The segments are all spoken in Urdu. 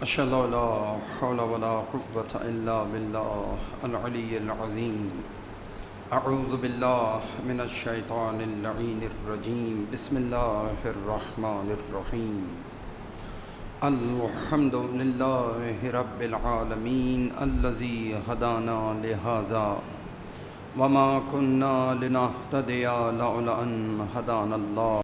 أشهد أن لا حول ولا قوة إلا بالله العلي العظيم. أعوذ بالله من الشيطان اللعين الرجيم. بسم الله الرحمن الرحيم. الحمد لله رب العالمين الذي هدانا لهذا وما كنا لنهتدي لولا أن هدانا الله،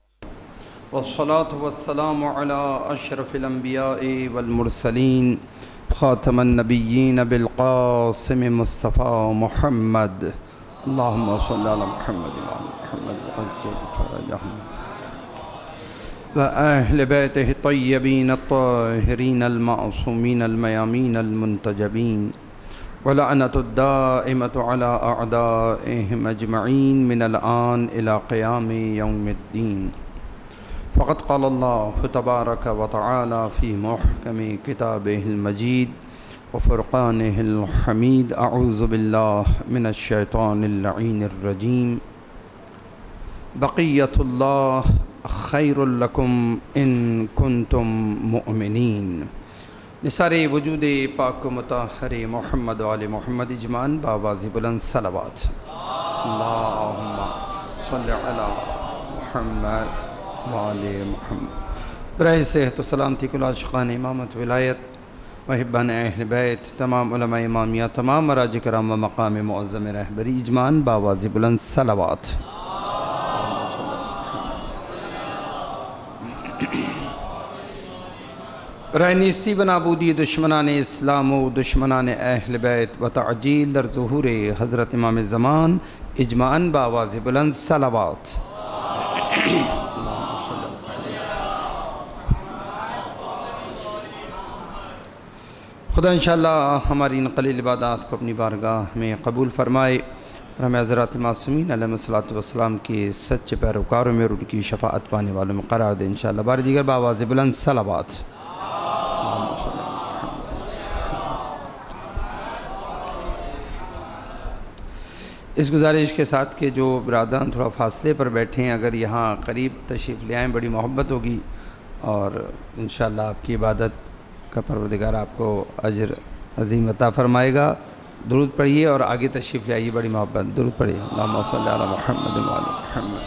والصلاة والسلام على أشرف الأنبياء والمرسلين خاتم النبيين بالقاسم مصطفى محمد. اللهم صل على محمد وعلى محمد وعجل فرجهم وأهل بيته الطيبين الطاهرين المعصومين الميامين المنتجبين، ولعنة الدائمة على أعدائهم أجمعين من الآن إلى قيام يوم الدين. فقد قال الله تبارك وتعالى في محكم كتابه المجيد وفرقانه الحميد: أعوذ بالله من الشيطان اللعين الرجيم. بقية الله خير لكم إن كنتم مؤمنين. نثار وجود پاک و مطہر محمد و آل محمد اجمعاً بآواز بلند صلوات. اللہم صل علی محمد و آل محمد. برائے صحت و سلامتی کل عاشقان امامت ولایت محبان اہل بیت، تمام علماء امامیہ، تمام مراج کرام و مقام معظم رہبری اجمعاً بآواز بلند صلوات. برائے نیستی و نابودی دشمنان اسلام و دشمنان اہل بیت و تعجیل در ظہور حضرت امام زمان اجمعاً بآواز بلند صلوات. خدا انشاءاللہ ہماری ان قلیل عبادات کو اپنی بارگاہ میں قبول فرمائے اور ہمیں حضرات معصومین علیہ السلام کے سچے پیروکاروں میں اور ان کی شفاعت پانے والوں میں قرار دے انشاءاللہ. بار دیگر بآواز بلند صلوات. اس گزارش کے ساتھ کہ جو برادران تھوڑا فاصلے پر بیٹھے ہیں، اگر یہاں قریب تشریف لے آئیں بڑی محبت ہوگی، اور انشاءاللہ آپ کی عبادت کا پروردگار آپ کو اجر عظیم عطا فرمائے گا. درود پڑھیے اور آگے تشریف لے آئیے، بڑی محبت. درود پڑھیے. اللہم صلی علی محمد و آل محمد.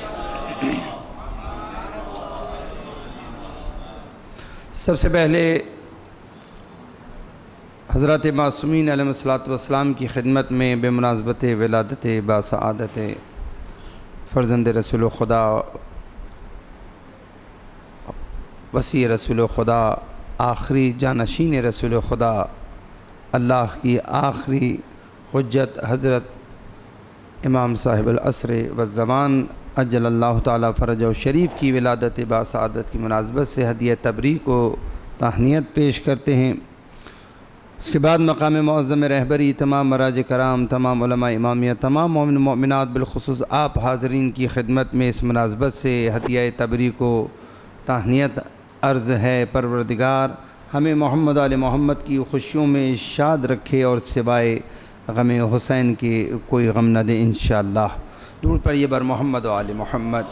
سب سے پہلے حضرات معصومین علیہ السلام کی خدمت میں بے مناسبت ولادت باسعادت فرزند رسول خدا، وسیع رسول خدا، آخری جانشین رسول خدا، اللہ کی آخری حجت حضرت امام صاحب العصر والزمان عجل اللہ تعالیٰ فرجہ شریف کی ولادت باسعادت کی مناسبت سے ہدیہ تبریک و تہنیت پیش کرتے ہیں. اس کے بعد مقام معظم رہبری، تمام مراج کرام، تمام علماء امامیہ، تمام مومن مومنات، بالخصوص آپ حاضرین کی خدمت میں اس مناسبت سے ہدیہ تبریک و تہنیت عرض ہے. پروردگار ہمیں محمد آل محمد کی خوشیوں میں شاد رکھے اور سوائے غم حسین کے کوئی غم نہ دے انشاءاللہ. درود پڑھیے بر محمد و آل محمد.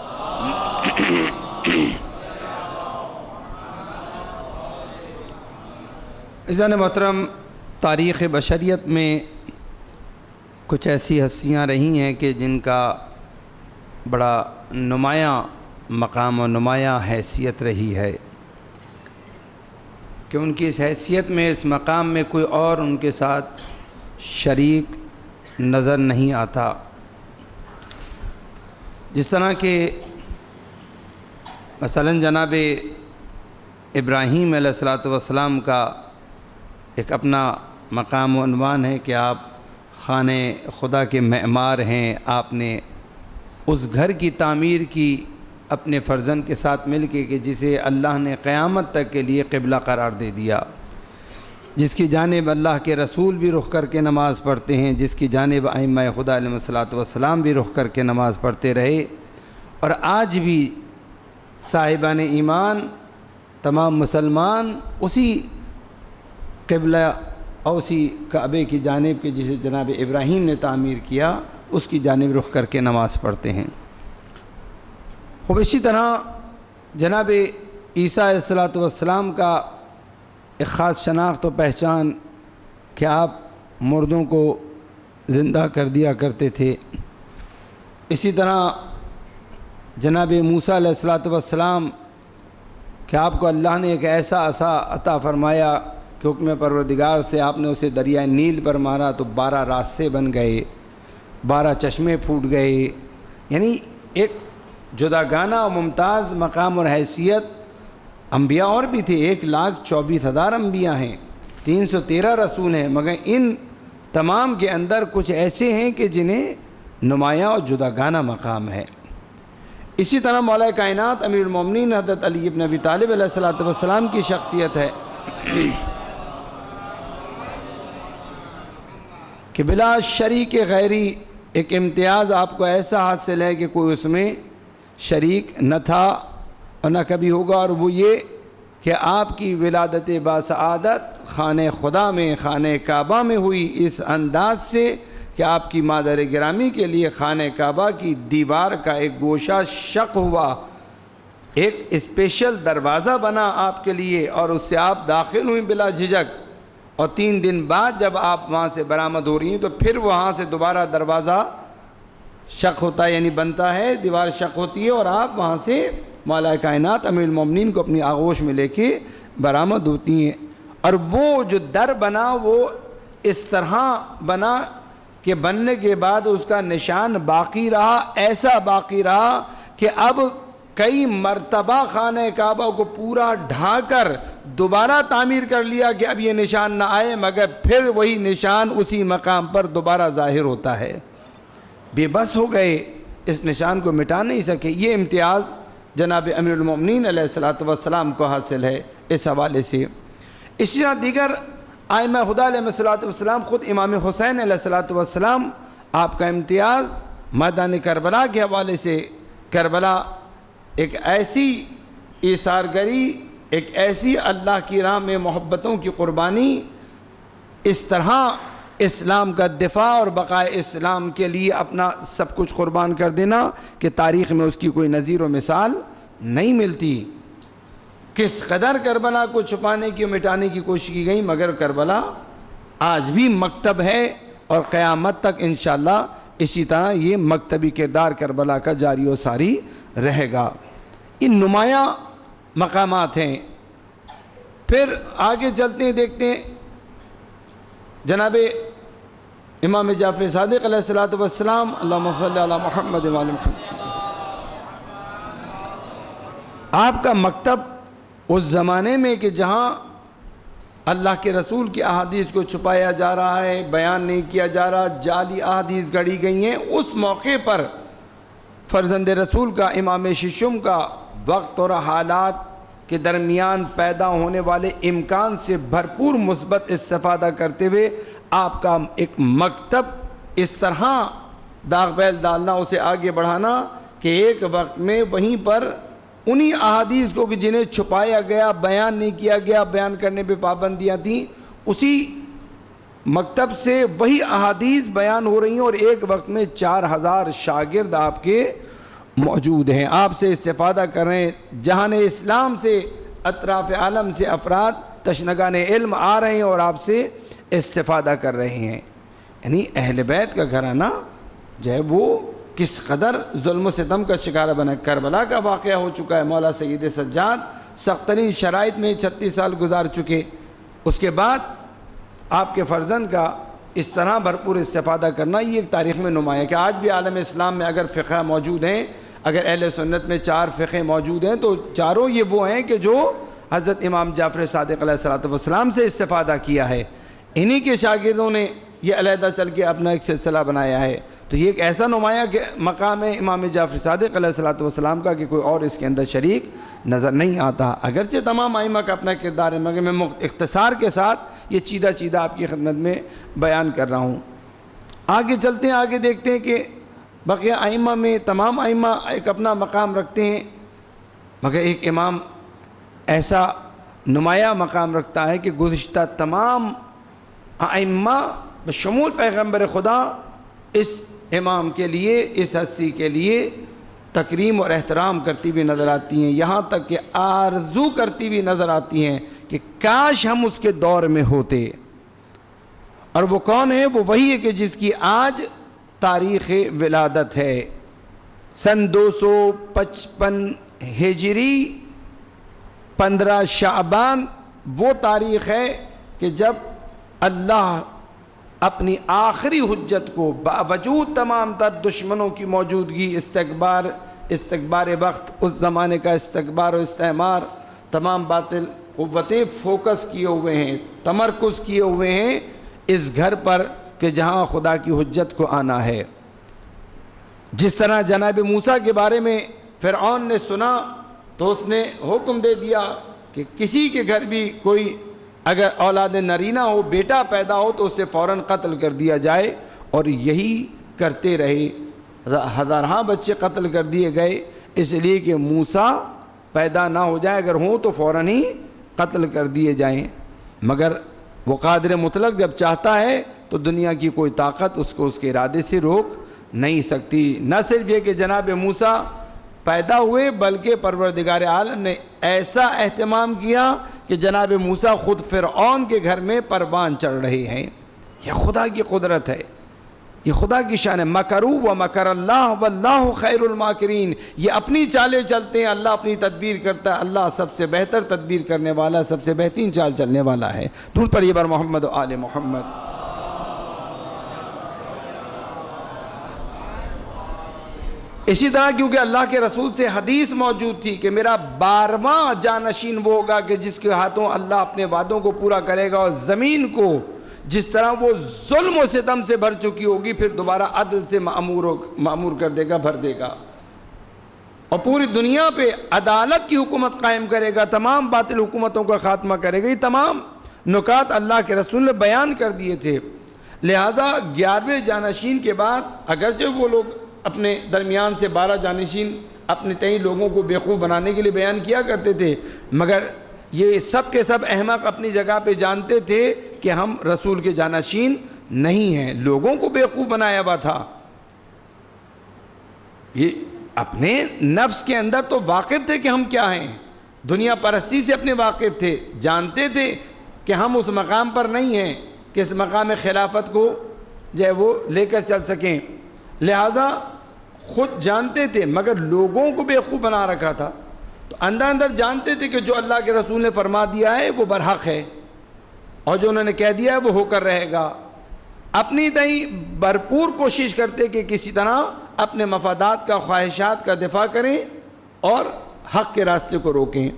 عزیزان محترم، تاریخ بشریت میں کچھ ایسی ہستیاں رہی ہیں کہ جن کا بڑا نمایاں مقام و نمایاں حیثیت رہی ہے، کہ ان کی اس حیثیت میں، اس مقام میں کوئی اور ان کے ساتھ شریک نظر نہیں آتا. جس طرح کہ مثلا جناب ابراہیم علیہ السلام کا ایک اپنا مقام و عنوان ہے کہ آپ خانہ خدا کے معمار ہیں. آپ نے اس گھر کی تعمیر کی اپنے فرزند کے ساتھ مل کے، کہ جسے اللہ نے قیامت تک کے لیے قبلہ قرار دے دیا، جس کی جانب اللہ کے رسول بھی رخ کر کے نماز پڑھتے ہیں، جس کی جانب ائمہ خدا علیہ السلام بھی رخ کر کے نماز پڑھتے رہے. اور آج بھی صاحبان ایمان، تمام مسلمان اسی قبلہ اور اسی کعبے کی جانب کے جسے جناب ابراہیم نے تعمیر کیا، اس کی جانب رخ کر کے نماز پڑھتے ہیں. خوب اسی طرح جناب عیسیٰ علیہ السلام کا ایک خاص شناخت و پہچان کہ آپ مردوں کو زندہ کر دیا کرتے تھے۔ اسی طرح جناب موسیٰ علیہ الصلوۃ والسلام کہ آپ کو اللہ نے ایک ایسا عصا عطا فرمایا کہ حکم پروردگار سے آپ نے اسے دریائے نیل پر مارا تو 12 راستے بن گئے، 12 چشمے پھوٹ گئے۔ یعنی ایک جداگانہ و ممتاز مقام اور حیثیت۔ انبیاء اور بھی تھے، 1,24,000 انبیاء ہیں، 313 رسول ہیں، مگر ان تمام کے اندر کچھ ایسے ہیں کہ جنہیں نمایاں اور جداگانہ مقام ہے۔ اسی طرح مولا کائنات امیر المومنین حضرت علی بن ابی طالب علیہ الصلوۃ والسلام کی شخصیت ہے کہ بلا شریک غیری ایک امتیاز آپ کو ایسا حاصل ہے کہ کوئی اس میں شریک نہ تھا اور نہ کبھی ہوگا، اور وہ یہ کہ آپ کی ولادت باسعادت خانہ خدا میں، خانہ کعبہ میں ہوئی اس انداز سے کہ آپ کی مادر گرامی کے لیے خانہ کعبہ کی دیوار کا ایک گوشہ شق ہوا، ایک اسپیشل دروازہ بنا آپ کے لیے، اور اس سے آپ داخل ہوئیں بلا جھجک، اور 3 دن بعد جب آپ وہاں سے برآمد ہو رہی ہیں تو پھر وہاں سے دوبارہ دروازہ شق ہوتا ہے، یعنی بنتا ہے، دیوار شق ہوتی ہے، اور آپ وہاں سے مولا کائنات امیر المومنین کو اپنی آغوش میں لے کے برآمد ہوتی ہیں۔ اور وہ جو در بنا وہ اس طرح بنا کہ بننے کے بعد اس کا نشان باقی رہا، ایسا باقی رہا کہ اب کئی مرتبہ خانہ کعبہ کو پورا ڈھا کر دوبارہ تعمیر کر لیا کہ اب یہ نشان نہ آئے، مگر پھر وہی نشان اسی مقام پر دوبارہ ظاہر ہوتا ہے۔ بے بس ہو گئے، اس نشان کو مٹا نہیں سکے۔ یہ امتیاز جناب امیر المومنین علیہ الصلوۃ والسلام کو حاصل ہے اس حوالے سے۔ اسی طرح دیگر ائمہ خدا علیہ الصلوۃ والسلام، خود امام حسین علیہ الصلوۃ والسلام، آپ کا امتیاز میدان کربلا کے حوالے سے، کربلا ایک ایسی ایثارگری، ایک ایسی اللہ کی راہ میں محبتوں کی قربانی، اس طرح اسلام کا دفاع اور بقائے اسلام کے لیے اپنا سب کچھ قربان کر دینا کہ تاریخ میں اس کی کوئی نظیر و مثال نہیں ملتی۔ کس قدر کربلا کو چھپانے کی اور مٹانے کی کوشش کی گئی، مگر کربلا آج بھی مکتب ہے، اور قیامت تک انشاءاللہ اسی طرح یہ مکتبی کردار کربلا کا جاری و ساری رہے گا۔ ان نمایاں مقامات ہیں۔ پھر آگے چلتے ہیں، دیکھتے ہیں جناب امام جعفر صادق علیہ الصلوۃ والسلام، اللہم صلی علی محمد و آل محمد۔ آپ کا مکتب اس زمانے میں کہ جہاں اللہ کے رسول کی احادیث کو چھپایا جا رہا ہے، بیان نہیں کیا جا رہا، جعلی احادیث گڑھی گئی ہیں، اس موقع پر فرزند رسول کا، امام ششم کا وقت اور حالات کے درمیان پیدا ہونے والے امکان سے بھرپور مثبت استفادہ کرتے ہوئے آپ کا ایک مکتب اس طرح داغ بیل ڈالنا، اسے آگے بڑھانا کہ ایک وقت میں وہیں پر انہی احادیث کو کہ جنہیں چھپایا گیا، بیان نہیں کیا گیا، بیان کرنے پہ پابندیاں تھیں، اسی مکتب سے وہی احادیث بیان ہو رہی ہیں، اور ایک وقت میں 4000 شاگرد آپ کے موجود ہیں، آپ سے استفادہ کر رہے ہیں۔ جہان اسلام سے، اطراف عالم سے افراد تشنگان علم آ رہے ہیں اور آپ سے استفادہ کر رہے ہیں۔ یعنی اہل بیت کا گھرانہ جو ہے وہ کس قدر ظلم و ستم کا شکار بنا۔ کربلا کا واقعہ ہو چکا ہے، مولا سید سجاد سخت ترین شرائط میں 36 سال گزار چکے، اس کے بعد آپ کے فرزند کا اس طرح بھرپور استفادہ کرنا، یہ ایک تاریخ میں نمایاں ہے کہ آج بھی عالم اسلام میں اگر فقہ موجود ہیں، اگر اہل سنت میں 4 فقہ موجود ہیں تو چاروں یہ وہ ہیں کہ جو حضرت امام جعفر صادق علیہ الصلوۃ والسلام سے استفادہ کیا ہے، انہی کے شاگردوں نے یہ علیحدہ چل کے اپنا ایک سلسلہ بنایا ہے۔ تو یہ ایک ایسا نمایاں کہ مقام ہے امام جعفر صادق علیہ الصلوۃ والسلام کا کہ کوئی اور اس کے اندر شریک نظر نہیں آتا، اگرچہ تمام ائمہ کا اپنا کردار ہے، مگر میں اختصار کے ساتھ یہ چیدہ آپ کی خدمت میں بیان کر رہا ہوں۔ آگے چلتے ہیں، آگے دیکھتے ہیں کہ بقیہ ائمہ میں تمام ائمہ ایک اپنا مقام رکھتے ہیں، مگر ایک امام ایسا نمایاں مقام رکھتا ہے کہ گزشتہ تمام ائمہ بشمول پیغمبر خدا اس امام کے لیے، اس ہستی کے لیے تکریم اور احترام کرتی ہوئی نظر آتی ہیں، یہاں تک کہ آرزو کرتی ہوئی نظر آتی ہیں کہ کاش ہم اس کے دور میں ہوتے. اور وہ کون ہے؟ وہ وہی ہے کہ جس کی آج تاریخ ولادت ہے. سن 255 ہجری 15 شعبان وہ تاریخ ہے کہ جب اللہ اپنی آخری حجت کو باوجود تمام تر دشمنوں کی موجودگی، استکبار وقت، اس زمانے کا استکبار و استعمار، تمام باطل قوتیں فوکس کیے ہوئے ہیں، تمرکز کیے ہوئے ہیں اس گھر پر کہ جہاں خدا کی حجت کو آنا ہے. جس طرح جناب موسیٰ کے بارے میں فرعون نے سنا تو اس نے حکم دے دیا کہ کسی کے گھر بھی کوئی اگر اولاد نرینہ ہو، بیٹا پیدا ہو تو اسے فوراً قتل کر دیا جائے. اور یہی کرتے رہے، ہزارہا بچے قتل کر دیے گئے اس لیے کہ موسیٰ پیدا نہ ہو جائے، اگر ہوں تو فوراً ہی قتل کر دیے جائیں. مگر وہ قادر مطلق جب چاہتا ہے تو دنیا کی کوئی طاقت اس کو اس کے ارادے سے روک نہیں سکتی. نہ صرف یہ کہ جناب موسیٰ پیدا ہوئے بلکہ پروردگار عالم نے ایسا اہتمام کیا کہ جناب موسیٰ خود فرعون کے گھر میں پروان چڑھ رہے ہیں. یہ خدا کی قدرت ہے، یہ خدا کی شان ہے. مکروا ومکر اللہ واللہ خیر الماکرین. یہ اپنی چالیں چلتے ہیں، اللہ اپنی تدبیر کرتا ہے. اللہ سب سے بہتر تدبیر کرنے والا، سب سے بہترین چال چلنے والا ہے. درود پڑھیے بر محمد و آل محمد. اسی طرح کیونکہ اللہ کے رسول سے حدیث موجود تھی کہ میرا 12واں جانشین وہ ہوگا کہ جس کے ہاتھوں اللہ اپنے وعدوں کو پورا کرے گا، اور زمین کو جس طرح وہ ظلم و ستم سے بھر چکی ہوگی پھر دوبارہ عدل سے معمور کر دے گا، بھر دے گا، اور پوری دنیا پہ عدالت کی حکومت قائم کرے گا، تمام باطل حکومتوں کا خاتمہ کرے گا. یہ تمام نکات اللہ کے رسول نے بیان کر دیے تھے. لہٰذا 11ویں جانشین کے بعد اگرچہ وہ لوگ اپنے درمیان سے 12 جانشین اپنے تئیں لوگوں کو بیوقوف بنانے کے لیے بیان کیا کرتے تھے، مگر یہ سب کے سب احمق اپنی جگہ پہ جانتے تھے کہ ہم رسول کے جانشین نہیں ہیں. لوگوں کو بیوقوف بنایا ہوا تھا. یہ اپنے نفس کے اندر تو واقف تھے کہ ہم کیا ہیں، دنیا پرستی سے اپنے واقف تھے، جانتے تھے کہ ہم اس مقام پر نہیں ہیں کہ اس مقام خلافت کو جو ہے وہ لے کر چل سکیں. لہٰذا خود جانتے تھے مگر لوگوں کو بیوقوف بنا رکھا تھا. تو اندر جانتے تھے کہ جو اللہ کے رسول نے فرما دیا ہے وہ برحق ہے، اور جو انہوں نے کہہ دیا ہے وہ ہو کر رہے گا. اپنی تئیں بھرپور کوشش کرتے کہ کسی طرح اپنے مفادات کا، خواہشات کا دفاع کریں اور حق کے راستے کو روکیں.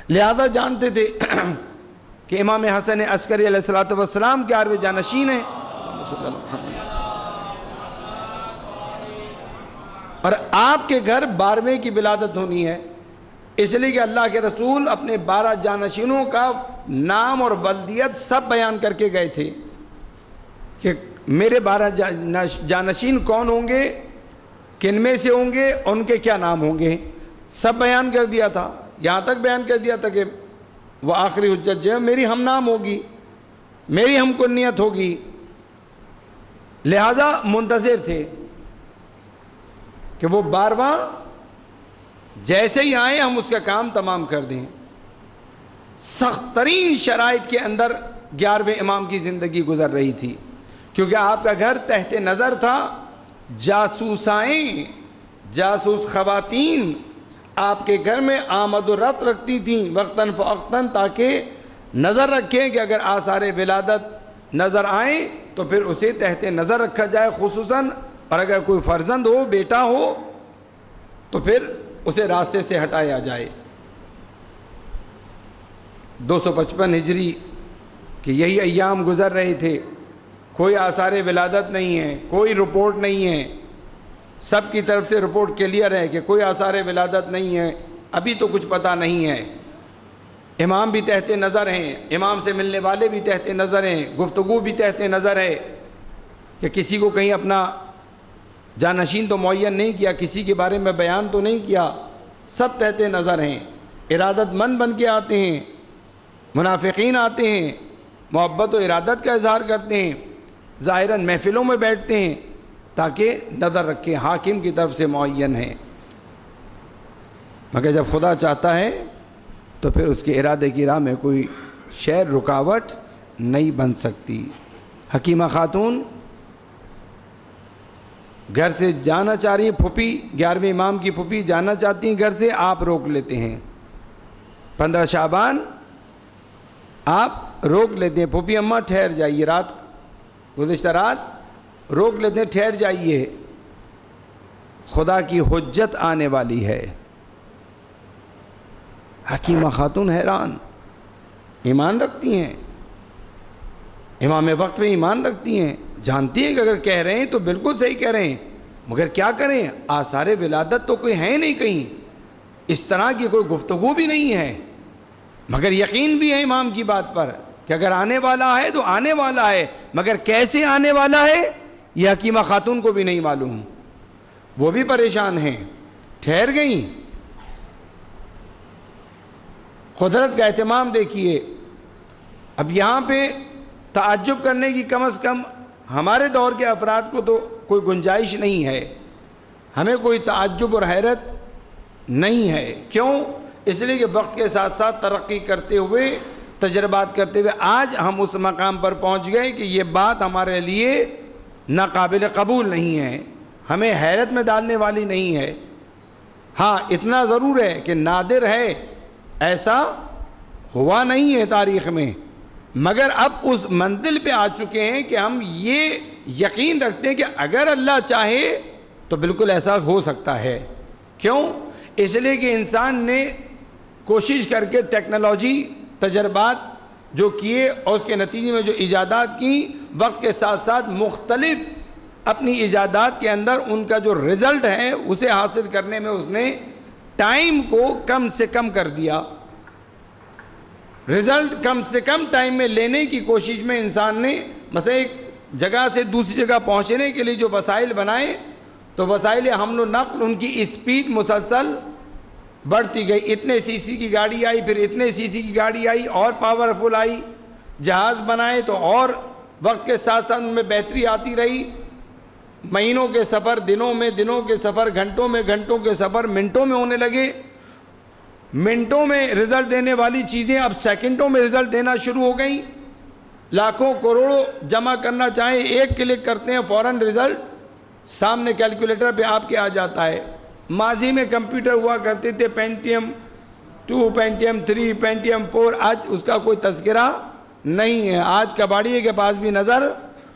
لہذا جانتے تھے کہ امام حسن عسکری علیہ السلام کے 11ویں جانشین ہیں، اور آپ کے گھر 12ویں کی ولادت ہونی ہے. اس لیے کہ اللہ کے رسول اپنے 12 جانشینوں کا نام اور ولدیت سب بیان کر کے گئے تھے کہ میرے 12 جانشین کون ہوں گے، کن میں سے ہوں گے، ان کے کیا نام ہوں گے، سب بیان کر دیا تھا. یہاں تک بیان کر دیا تھا کہ وہ آخری حجت جو ہے میری ہم نام ہوگی، میری ہم کنیت ہوگی. لہذا منتظر تھے کہ وہ 12واں جیسے ہی آئے ہم اس کا کام تمام کر دیں. سخت ترین شرائط کے اندر 11ویں امام کی زندگی گزر رہی تھی، کیونکہ آپ کا گھر تحت نظر تھا. جاسوسائیں، جاسوس خواتین آپ کے گھر میں آمد و رفت رکھتی تھیں وقتاً فوقتاً، تاکہ نظر رکھیں کہ اگر آثار ولادت نظر آئیں تو پھر اسے تحت نظر رکھا جائے خصوصاً، اور اگر کوئی فرزند ہو، بیٹا ہو تو پھر اسے راستے سے ہٹایا جائے. 255 ہجری کہ یہی ایام گزر رہے تھے. کوئی آثار ولادت نہیں ہے، کوئی رپورٹ نہیں ہے، سب کی طرف سے رپورٹ کلیئر ہے کہ کوئی آثار ولادت نہیں ہے، ابھی تو کچھ پتہ نہیں ہے. امام بھی تحت نظر ہیں، امام سے ملنے والے بھی تحت نظر ہیں، گفتگو بھی تحت نظر ہے کہ کسی کو کہیں اپنا جانشین تو معین نہیں کیا، کسی کے بارے میں بیان تو نہیں کیا، سب تحت نظر ہیں. ارادت مند بن کے آتے ہیں، منافقین آتے ہیں، محبت و ارادت کا اظہار کرتے ہیں، ظاہراً محفلوں میں بیٹھتے ہیں تاکہ نظر رکھیں، حاکم کی طرف سے معین ہے. مگر جب خدا چاہتا ہے تو پھر اس کے ارادے کی راہ میں کوئی شے رکاوٹ نہیں بن سکتی۔ حکیمہ خاتون گھر سے جانا چاہ رہی ہیں، پھوپھی 11ویں امام کی پھوپھی جانا چاہتی ہیں گھر سے، آپ روک لیتے ہیں۔ 15 شعبان آپ روک لیتے ہیں، پھوپھی اماں ٹھہر جائیے، رات گزشتہ رات روک لیتے ہیں، ٹھہر جائیے، خدا کی حجت آنے والی ہے۔ حکیمہ خاتون حیران، ایمان رکھتی ہیں، امام وقت میں ایمان رکھتی ہیں، جانتی ہیں کہ اگر کہہ رہے ہیں تو بالکل صحیح کہہ رہے ہیں، مگر کیا کریں، آثار ولادت تو کوئی ہے نہیں کہیں، اس طرح کی کوئی گفتگو بھی نہیں ہے، مگر یقین بھی ہے امام کی بات پر کہ اگر آنے والا ہے تو آنے والا ہے، مگر کیسے آنے والا ہے یہ حکیمہ خاتون کو بھی نہیں معلوم، وہ بھی پریشان ہیں، ٹھہر گئیں۔ قدرت کا اہتمام دیکھیے۔ اب یہاں پہ تعجب کرنے کی کم از کم ہمارے دور کے افراد کو تو کوئی گنجائش نہیں ہے، ہمیں کوئی تعجب اور حیرت نہیں ہے۔ کیوں؟ اس لیے کہ وقت کے ساتھ ساتھ ترقی کرتے ہوئے، تجربات کرتے ہوئے آج ہم اس مقام پر پہنچ گئے کہ یہ بات ہمارے لیے ناقابل قبول نہیں ہے، ہمیں حیرت میں ڈالنے والی نہیں ہے۔ ہاں اتنا ضرور ہے کہ نادر ہے، ایسا ہوا نہیں ہے تاریخ میں، مگر اب اس منزل پہ آ چکے ہیں کہ ہم یہ یقین رکھتے ہیں کہ اگر اللہ چاہے تو بالکل ایسا ہو سکتا ہے۔ کیوں؟ اس لیے کہ انسان نے کوشش کر کے ٹیکنالوجی، تجربات جو کیے اور اس کے نتیجے میں جو ایجادات کی، وقت کے ساتھ ساتھ مختلف اپنی ایجادات کے اندر ان کا جو رزلٹ ہے اسے حاصل کرنے میں اس نے ٹائم کو کم سے کم کر دیا۔ رزلٹ کم سے کم ٹائم میں لینے کی کوشش میں انسان نے مثلا ایک جگہ سے دوسری جگہ پہنچنے کے لیے جو وسائل بنائے تو وسائل حمل و نقل ان کی اسپیڈ مسلسل بڑھتی گئی، اتنے سی سی کی گاڑی آئی، پھر اتنے سی سی کی گاڑی آئی اور پاورفل آئی، جہاز بنائے تو اور وقت کے ساتھ ساتھ ان میں بہتری آتی رہی، مہینوں کے سفر دنوں میں، دنوں کے سفر گھنٹوں میں، گھنٹوں کے سفر منٹوں میں ہونے لگے، منٹوں میں رزلٹ دینے والی چیزیں اب سیکنڈوں میں رزلٹ دینا شروع ہو گئیں، لاکھوں کروڑوں جمع کرنا چاہیں ایک کلک کرتے ہیں فوراً رزلٹ سامنے کیلکولیٹر پہ آپ کے آ جاتا ہے۔ ماضی میں کمپیوٹر ہوا کرتے تھے، پینٹیم 2، پینٹیم 3، پینٹیم 4، آج اس کا کوئی تذکرہ نہیں ہے، آج کباڑیے کے پاس بھی نظر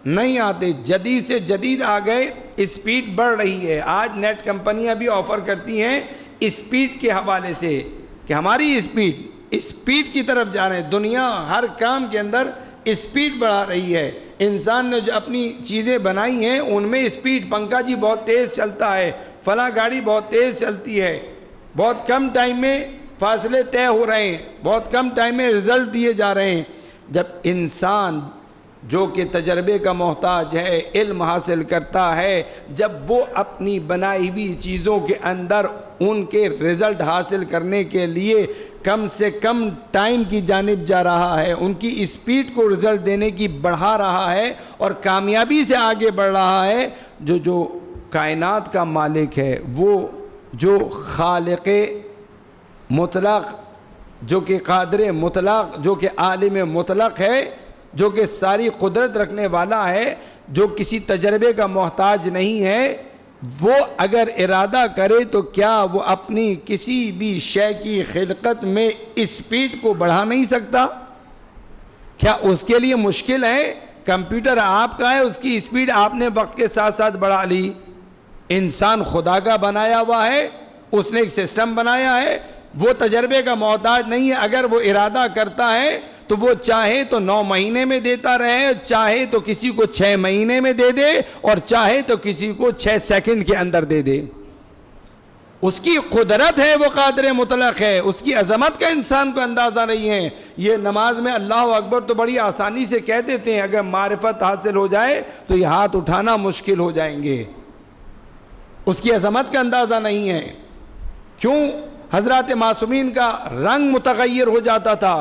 نہیں آتے، جدید سے جدید آ گئے، اسپیڈ بڑھ رہی ہے۔ آج نیٹ کمپنیاں بھی آفر کرتی ہیں اسپیڈ کے حوالے سے کہ ہماری اسپیڈ کی طرف جا رہے ہیں، دنیا ہر کام کے اندر اسپیڈ بڑھا رہی ہے۔ انسان نے جو اپنی چیزیں بنائی ہیں ان میں اسپیڈ، پنکھا جی بہت تیز چلتا ہے، فلاں گاڑی بہت تیز چلتی ہے، بہت کم ٹائم میں فاصلے طے ہو رہے ہیں، بہت کم ٹائم میں رزلٹ دیے جا رہے ہیں۔ جب انسان جو کہ تجربے کا محتاج ہے، علم حاصل کرتا ہے، جب وہ اپنی بنائی ہوئی چیزوں کے اندر ان کے رزلٹ حاصل کرنے کے لیے کم سے کم ٹائم کی جانب جا رہا ہے، ان کی اسپیڈ کو رزلٹ دینے کی بڑھا رہا ہے اور کامیابی سے آگے بڑھ رہا ہے، جو کائنات کا مالک ہے، وہ جو خالق مطلق، جو کہ قادر مطلق، جو کہ عالم مطلق ہے، جو کہ ساری قدرت رکھنے والا ہے، جو کسی تجربے کا محتاج نہیں ہے، وہ اگر ارادہ کرے تو کیا وہ اپنی کسی بھی شے کی خلقت میں اسپیڈ کو بڑھا نہیں سکتا؟ کیا اس کے لیے مشکل ہے؟ کمپیوٹر آپ کا ہے، اس کی اسپیڈ آپ نے وقت کے ساتھ ساتھ بڑھا لی۔ انسان خدا کا بنایا ہوا ہے، اس نے ایک سسٹم بنایا ہے، وہ تجربے کا محتاج نہیں ہے، اگر وہ ارادہ کرتا ہے تو وہ چاہے تو 9 مہینے میں دیتا رہے، چاہے تو کسی کو 6 مہینے میں دے دے، اور چاہے تو کسی کو 6 سیکنڈ کے اندر دے دے۔ اس کی قدرت ہے، وہ قادر مطلق ہے، اس کی عظمت کا انسان کو اندازہ نہیں ہے۔ یہ نماز میں اللہ اکبر تو بڑی آسانی سے کہہ دیتے ہیں، اگر معرفت حاصل ہو جائے تو یہ ہاتھ اٹھانا مشکل ہو جائیں گے، اس کی عظمت کا اندازہ نہیں ہے۔ کیوں؟ حضرات معصومین کا رنگ متغیر ہو جاتا تھا،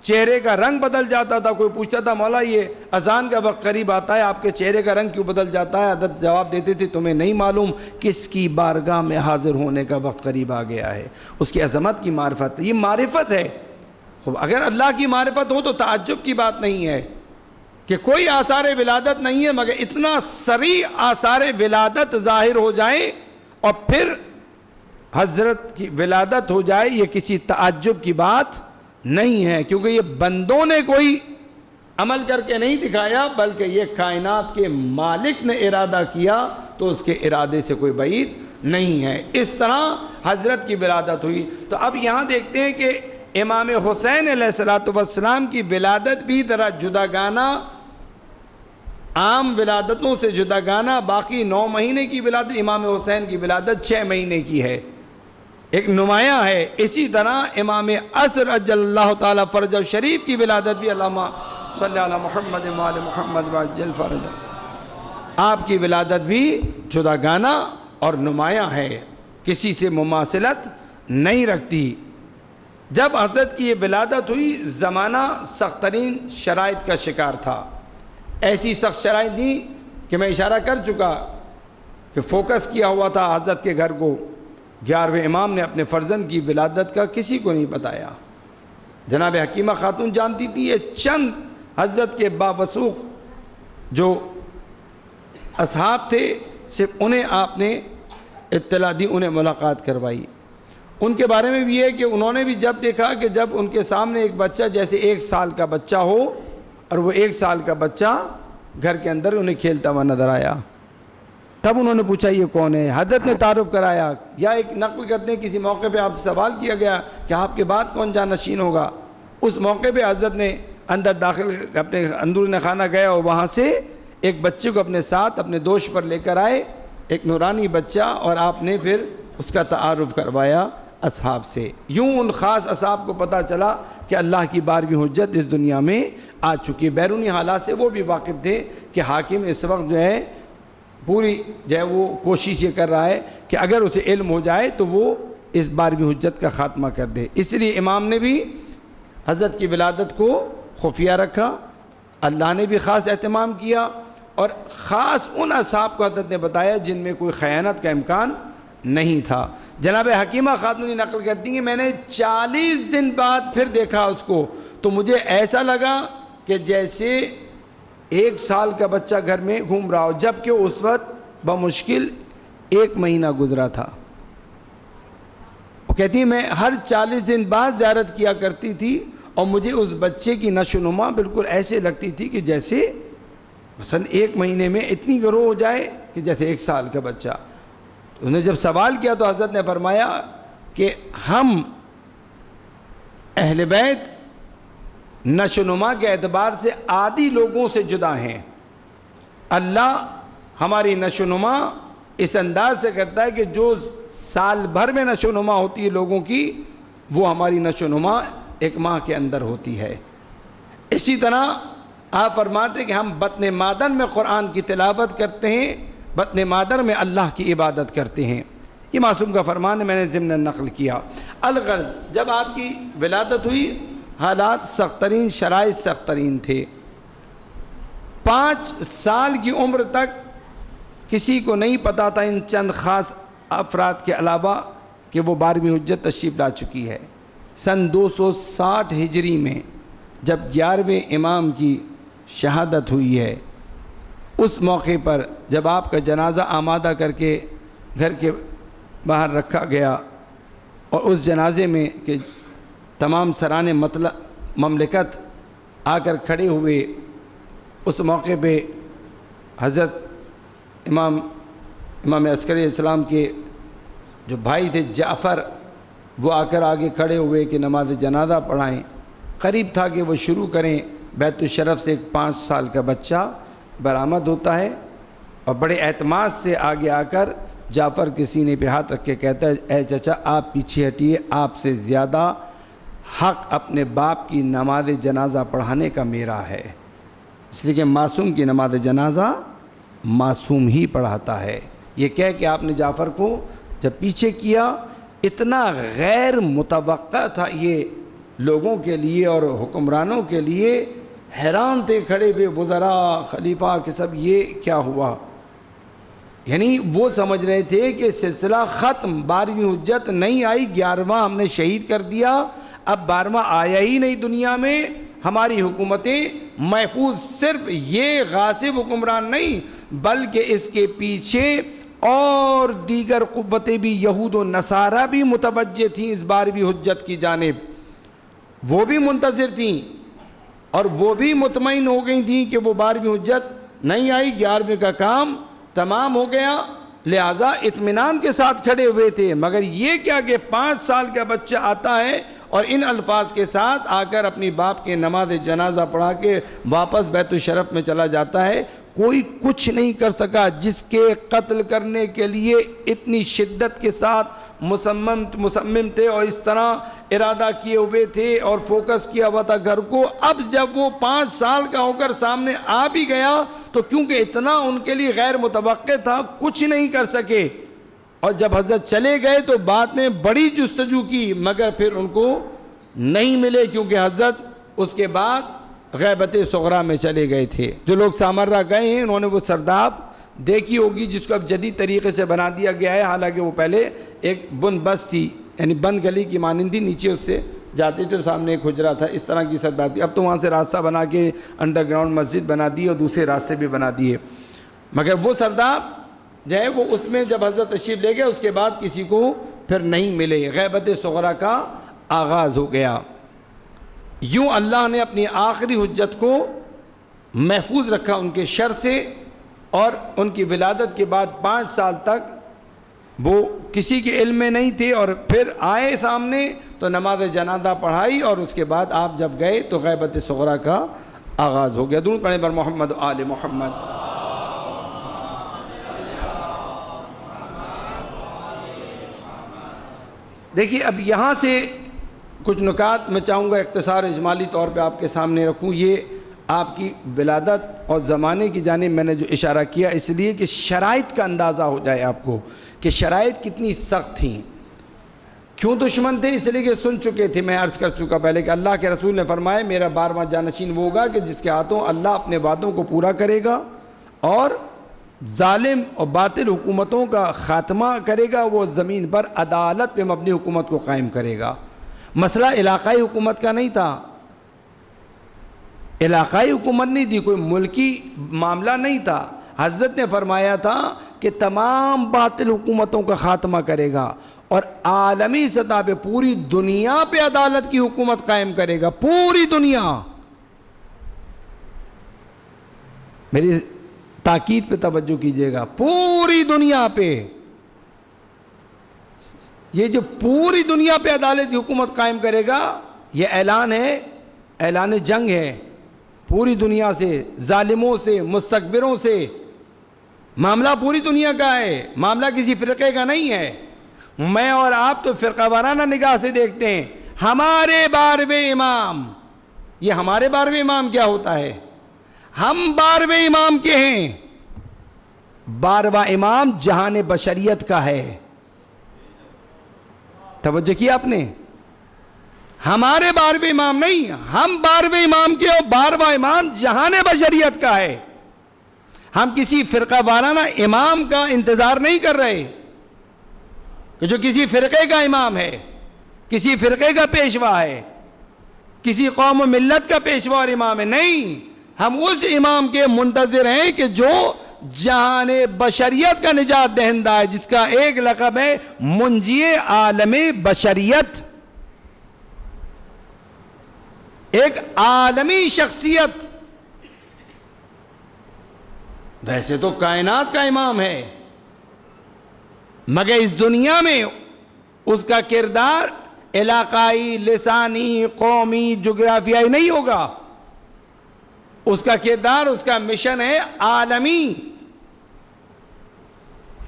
چہرے کا رنگ بدل جاتا تھا۔ کوئی پوچھتا تھا مولا یہ اذان کا وقت قریب آتا ہے، آپ کے چہرے کا رنگ کیوں بدل جاتا ہے؟ حضرت جواب دیتے تھے تمہیں نہیں معلوم کس کی بارگاہ میں حاضر ہونے کا وقت قریب آ گیا ہے، اس کی عظمت کی معرفت، یہ معرفت ہے۔ خوب اگر اللہ کی معرفت ہو تو تعجب کی بات نہیں ہے کہ کوئی آثار ولادت نہیں ہے، مگر اتنا صریح آثار ولادت ظاہر ہو جائیں اور پھر حضرت کی ولادت ہو جائے، یہ کسی تعجب کی بات نہیں ہے، کیونکہ یہ بندوں نے کوئی عمل کر کے نہیں دکھایا، بلکہ یہ کائنات کے مالک نے ارادہ کیا، تو اس کے ارادے سے کوئی بعید نہیں ہے۔ اس طرح حضرت کی ولادت ہوئی۔ تو اب یہاں دیکھتے ہیں کہ امام حسین علیہ السلام کی ولادت بھی ذرا جداگانہ، عام ولادتوں سے جداگانہ، باقی 9 مہینے کی ولادت، امام حسین کی ولادت 6 مہینے کی ہے، ایک نمایاں ہے۔ اسی طرح امام عصر عجل اللہ تعالیٰ فرجہ شریف کی ولادت بھی، اللہم صلی علی محمد وآل محمد وعجل فرجہ، آپ کی ولادت بھی جداگانہ اور نمایاں ہے، کسی سے مماثلت نہیں رکھتی۔ جب حضرت کی یہ ولادت ہوئی، زمانہ سخت ترین شرائط کا شکار تھا، ایسی سخت شرائط تھی کہ میں اشارہ کر چکا کہ فوکس کیا ہوا تھا حضرت کے گھر کو۔ 11ویں امام نے اپنے فرزند کی ولادت کا کسی کو نہیں بتایا۔ جناب حکیمہ خاتون جانتی تھی، یہ چند حضرت کے باوثوق جو اصحاب تھے، صرف انہیں آپ نے اطلاع دی، انہیں ملاقات کروائی۔ ان کے بارے میں بھی یہ ہے کہ انہوں نے بھی جب دیکھا کہ جب ان کے سامنے ایک بچہ جیسے 1 سال کا بچہ ہو، اور وہ 1 سال کا بچہ گھر کے اندر انہیں کھیلتا ہوا نظر آیا، تب انہوں نے پوچھا یہ کون ہے؟ حضرت نے تعارف کرایا، یا ایک نقل کرتے ہیں کسی موقع پہ آپ سے سوال کیا گیا کہ آپ کے بعد کون جانشین ہوگا؟ اس موقع پہ حضرت نے اندر داخل اپنے اندرون خانہ گیا اور وہاں سے ایک بچے کو اپنے ساتھ اپنے دوش پر لے کر آئے، ایک نورانی بچہ، اور آپ نے پھر اس کا تعارف کروایا اصحاب سے۔ یوں ان خاص اصحاب کو پتہ چلا کہ اللہ کی 12ویں حجت اس دنیا میں آ چکی۔ بیرونی حالات سے وہ بھی واقف تھے کہ حاکم اس وقت جو ہے پوری جو ہے وہ کوشش یہ کر رہا ہے کہ اگر اسے علم ہو جائے تو وہ اس 12ویں حجت کا خاتمہ کر دے۔ اس لیے امام نے بھی حضرت کی ولادت کو خفیہ رکھا، اللہ نے بھی خاص اہتمام کیا، اور خاص ان اصحاب کو حضرت نے بتایا جن میں کوئی خیانت کا امکان نہیں تھا۔ جناب حکیمہ خاتون نقل کرتی ہیں، میں نے 40 دن بعد پھر دیکھا اس کو، تو مجھے ایسا لگا کہ جیسے 1 سال کا بچہ گھر میں گھوم رہا ہو، جبکہ اس وقت بمشکل 1 مہینہ گزرا تھا۔ وہ کہتی ہیں میں ہر 40 دن بعد زیارت کیا کرتی تھی، اور مجھے اس بچے کی نشو و نما بالکل ایسے لگتی تھی کہ جیسے مثلا 1 مہینے میں اتنی گرو ہو جائے کہ جیسے 1 سال کا بچہ۔ انہوں نے جب سوال کیا تو حضرت نے فرمایا کہ ہم اہل بیت نشو و نما کے اعتبار سے عادی لوگوں سے جدا ہیں، اللہ ہماری نشو و نما اس انداز سے کرتا ہے کہ جو سال بھر میں نشو و نما ہوتی ہے لوگوں کی، وہ ہماری نشو و نما 1 ماہ کے اندر ہوتی ہے۔ اسی طرح آپ فرماتے کہ ہم بطن مادر میں قرآن کی تلاوت کرتے ہیں، بطن مادر میں اللہ کی عبادت کرتے ہیں۔ یہ معصوم کا فرمان ہے، میں نے ضمن نقل کیا۔ الغرض جب آپ کی ولادت ہوئی، حالات سخت ترین، شرائط سخت ترین تھے۔ 5 سال کی عمر تک کسی کو نہیں پتا تھا ان چند خاص افراد کے علاوہ کہ وہ 12ویں حجت تشریف لا چکی ہے۔ سن 260 ہجری میں جب 11ویں امام کی شہادت ہوئی ہے، اس موقع پر جب آپ کا جنازہ آمادہ کر کے گھر کے باہر رکھا گیا، اور اس جنازے میں کہ تمام سران مملکت آ کر کھڑے ہوئے، اس موقع پہ حضرت امام عسکری علیہ السلام کے جو بھائی تھے جعفر، وہ آ کر آگے کھڑے ہوئے کہ نماز جنازہ پڑھائیں۔ قریب تھا کہ وہ شروع کریں، بیت الشرف سے ایک 5 سال کا بچہ برآمد ہوتا ہے، اور بڑے اعتماد سے آگے آ کر جعفر کے سینے پہ ہاتھ رکھ کے کہتا ہے اے چچا آپ پیچھے ہٹیے، آپ سے زیادہ حق اپنے باپ کی نماز جنازہ پڑھانے کا میرا ہے۔ اس لیے کہ معصوم کی نماز جنازہ معصوم ہی پڑھاتا ہے۔ یہ کہہ کہ آپ نے جعفر کو جب پیچھے کیا، اتنا غیر متوقع تھا یہ لوگوں کے لیے اور حکمرانوں کے لیے، حیران تھے کھڑے ہوئے وزراء خلیفہ کہ سب یہ کیا ہوا۔ یعنی وہ سمجھ رہے تھے کہ سلسلہ ختم، 12ویں حجت نہیں آئی، 11واں ہم نے شہید کر دیا، اب 12واں آیا ہی نہیں دنیا میں، ہماری حکومتیں محفوظ، صرف یہ غاصب حکمران نہیں بلکہ اس کے پیچھے اور دیگر قوتیں بھی، یہود و نصارہ بھی متوجہ تھیں اس 12ویں حجت کی جانب، وہ بھی منتظر تھیں اور وہ بھی مطمئن ہو گئی تھیں کہ وہ 12ویں حجت نہیں آئی، 11ویں کا کام تمام ہو گیا، لہٰذا اطمینان کے ساتھ کھڑے ہوئے تھے۔ مگر یہ کیا کہ 5 سال کا بچہ آتا ہے اور ان الفاظ کے ساتھ آ کر اپنی باپ کے نماز جنازہ پڑھا کے واپس بیت الشرف میں چلا جاتا ہے، کوئی کچھ نہیں کر سکا، جس کے قتل کرنے کے لیے اتنی شدت کے ساتھ مصمم تھے اور اس طرح ارادہ کیے ہوئے تھے اور فوکس کیا ہوا تھا گھر کو، اب جب وہ 5 سال کا ہو کر سامنے آ بھی گیا تو کیونکہ اتنا ان کے لیے غیر متوقع تھا، کچھ نہیں کر سکے، اور جب حضرت چلے گئے تو بعد میں بڑی جستجو کی مگر پھر ان کو نہیں ملے، کیونکہ حضرت اس کے بعد غیبت صغریٰ میں چلے گئے تھے۔ جو لوگ سامرہ گئے ہیں انہوں نے وہ سرداب دیکھی ہوگی جس کو اب جدید طریقے سے بنا دیا گیا ہے، حالانکہ وہ پہلے ایک بن بس تھی، یعنی بند گلی کی مانند تھی، نیچے اس سے جاتے تھے، سامنے ایک حجرہ تھا، اس طرح کی سرداب تھی۔ اب تو وہاں سے راستہ بنا کے انڈر گراؤنڈ مسجد بنا دی اور دوسرے راستے بھی بنا دیے، مگر وہ سرداب جو ہے وہ اس میں جب حضرت تشریف لے گئے اس کے بعد کسی کو پھر نہیں ملے، غیبت صغریٰ کا آغاز ہو گیا۔ یوں اللہ نے اپنی آخری حجت کو محفوظ رکھا ان کے شر سے، اور ان کی ولادت کے بعد 5 سال تک وہ کسی کے علم میں نہیں تھے، اور پھر آئے سامنے تو نماز جنازہ پڑھائی اور اس کے بعد آپ جب گئے تو غیبت صغریٰ کا آغاز ہو گیا۔ درود پڑھیں بر محمد و آل محمد۔ دیکھیے اب یہاں سے کچھ نکات میں چاہوں گا اختصار اجمالی طور پہ آپ کے سامنے رکھوں۔ یہ آپ کی ولادت اور زمانے کی جانب میں نے جو اشارہ کیا اس لیے کہ شرائط کا اندازہ ہو جائے آپ کو کہ شرائط کتنی سخت تھیں۔ کیوں دشمن تھے؟ اس لیے کہ سن چکے تھے، میں عرض کر چکا پہلے کہ اللہ کے رسول نے فرمایا میرا 12واں جانشین وہ ہوگا کہ جس کے ہاتھوں اللہ اپنے وعدوں کو پورا کرے گا اور ظالم اور باطل حکومتوں کا خاتمہ کرے گا، وہ زمین پر عدالت پہ مبنی حکومت کو قائم کرے گا۔ مسئلہ علاقائی حکومت کا نہیں تھا، علاقائی حکومت نہیں تھی، کوئی ملکی معاملہ نہیں تھا۔ حضرت نے فرمایا تھا کہ تمام باطل حکومتوں کا خاتمہ کرے گا اور عالمی سطح پہ پوری دنیا پہ عدالت کی حکومت قائم کرے گا، پوری دنیا۔ میری تاکید پہ توجہ کیجئے گا، پوری دنیا پہ، یہ جو پوری دنیا پہ عدالت کی حکومت قائم کرے گا یہ اعلان ہے، اعلان جنگ ہے پوری دنیا سے، ظالموں سے، مستکبروں سے۔ معاملہ پوری دنیا کا ہے، معاملہ کسی فرقے کا نہیں ہے۔ میں اور آپ تو فرقہ وارانہ نگاہ سے دیکھتے ہیں، ہمارے 12ویں امام، یہ ہمارے 12ویں امام کیا ہوتا ہے؟ ہم 12ویں امام کے ہیں، 12واں امام جہان بشریت کا ہے۔ توجہ کیا آپ نے؟ ہمارے 12ویں امام نہیں، ہم 12ویں امام کے اور 12واں امام جہان بشریت کا ہے۔ ہم کسی فرقہ وارانہ امام کا انتظار نہیں کر رہے کہ جو کسی فرقے کا امام ہے، کسی فرقے کا پیشوا ہے، کسی قوم و ملت کا پیشوا اور امام ہے، نہیں، ہم اس امام کے منتظر ہیں کہ جو جہان بشریت کا نجات دہندہ ہے، جس کا ایک لقب ہے منجی عالم بشریت، ایک عالمی شخصیت۔ ویسے تو کائنات کا امام ہے مگر اس دنیا میں اس کا کردار علاقائی، لسانی، قومی، جغرافیائی نہیں ہوگا، اس کا کردار، اس کا مشن ہے عالمی،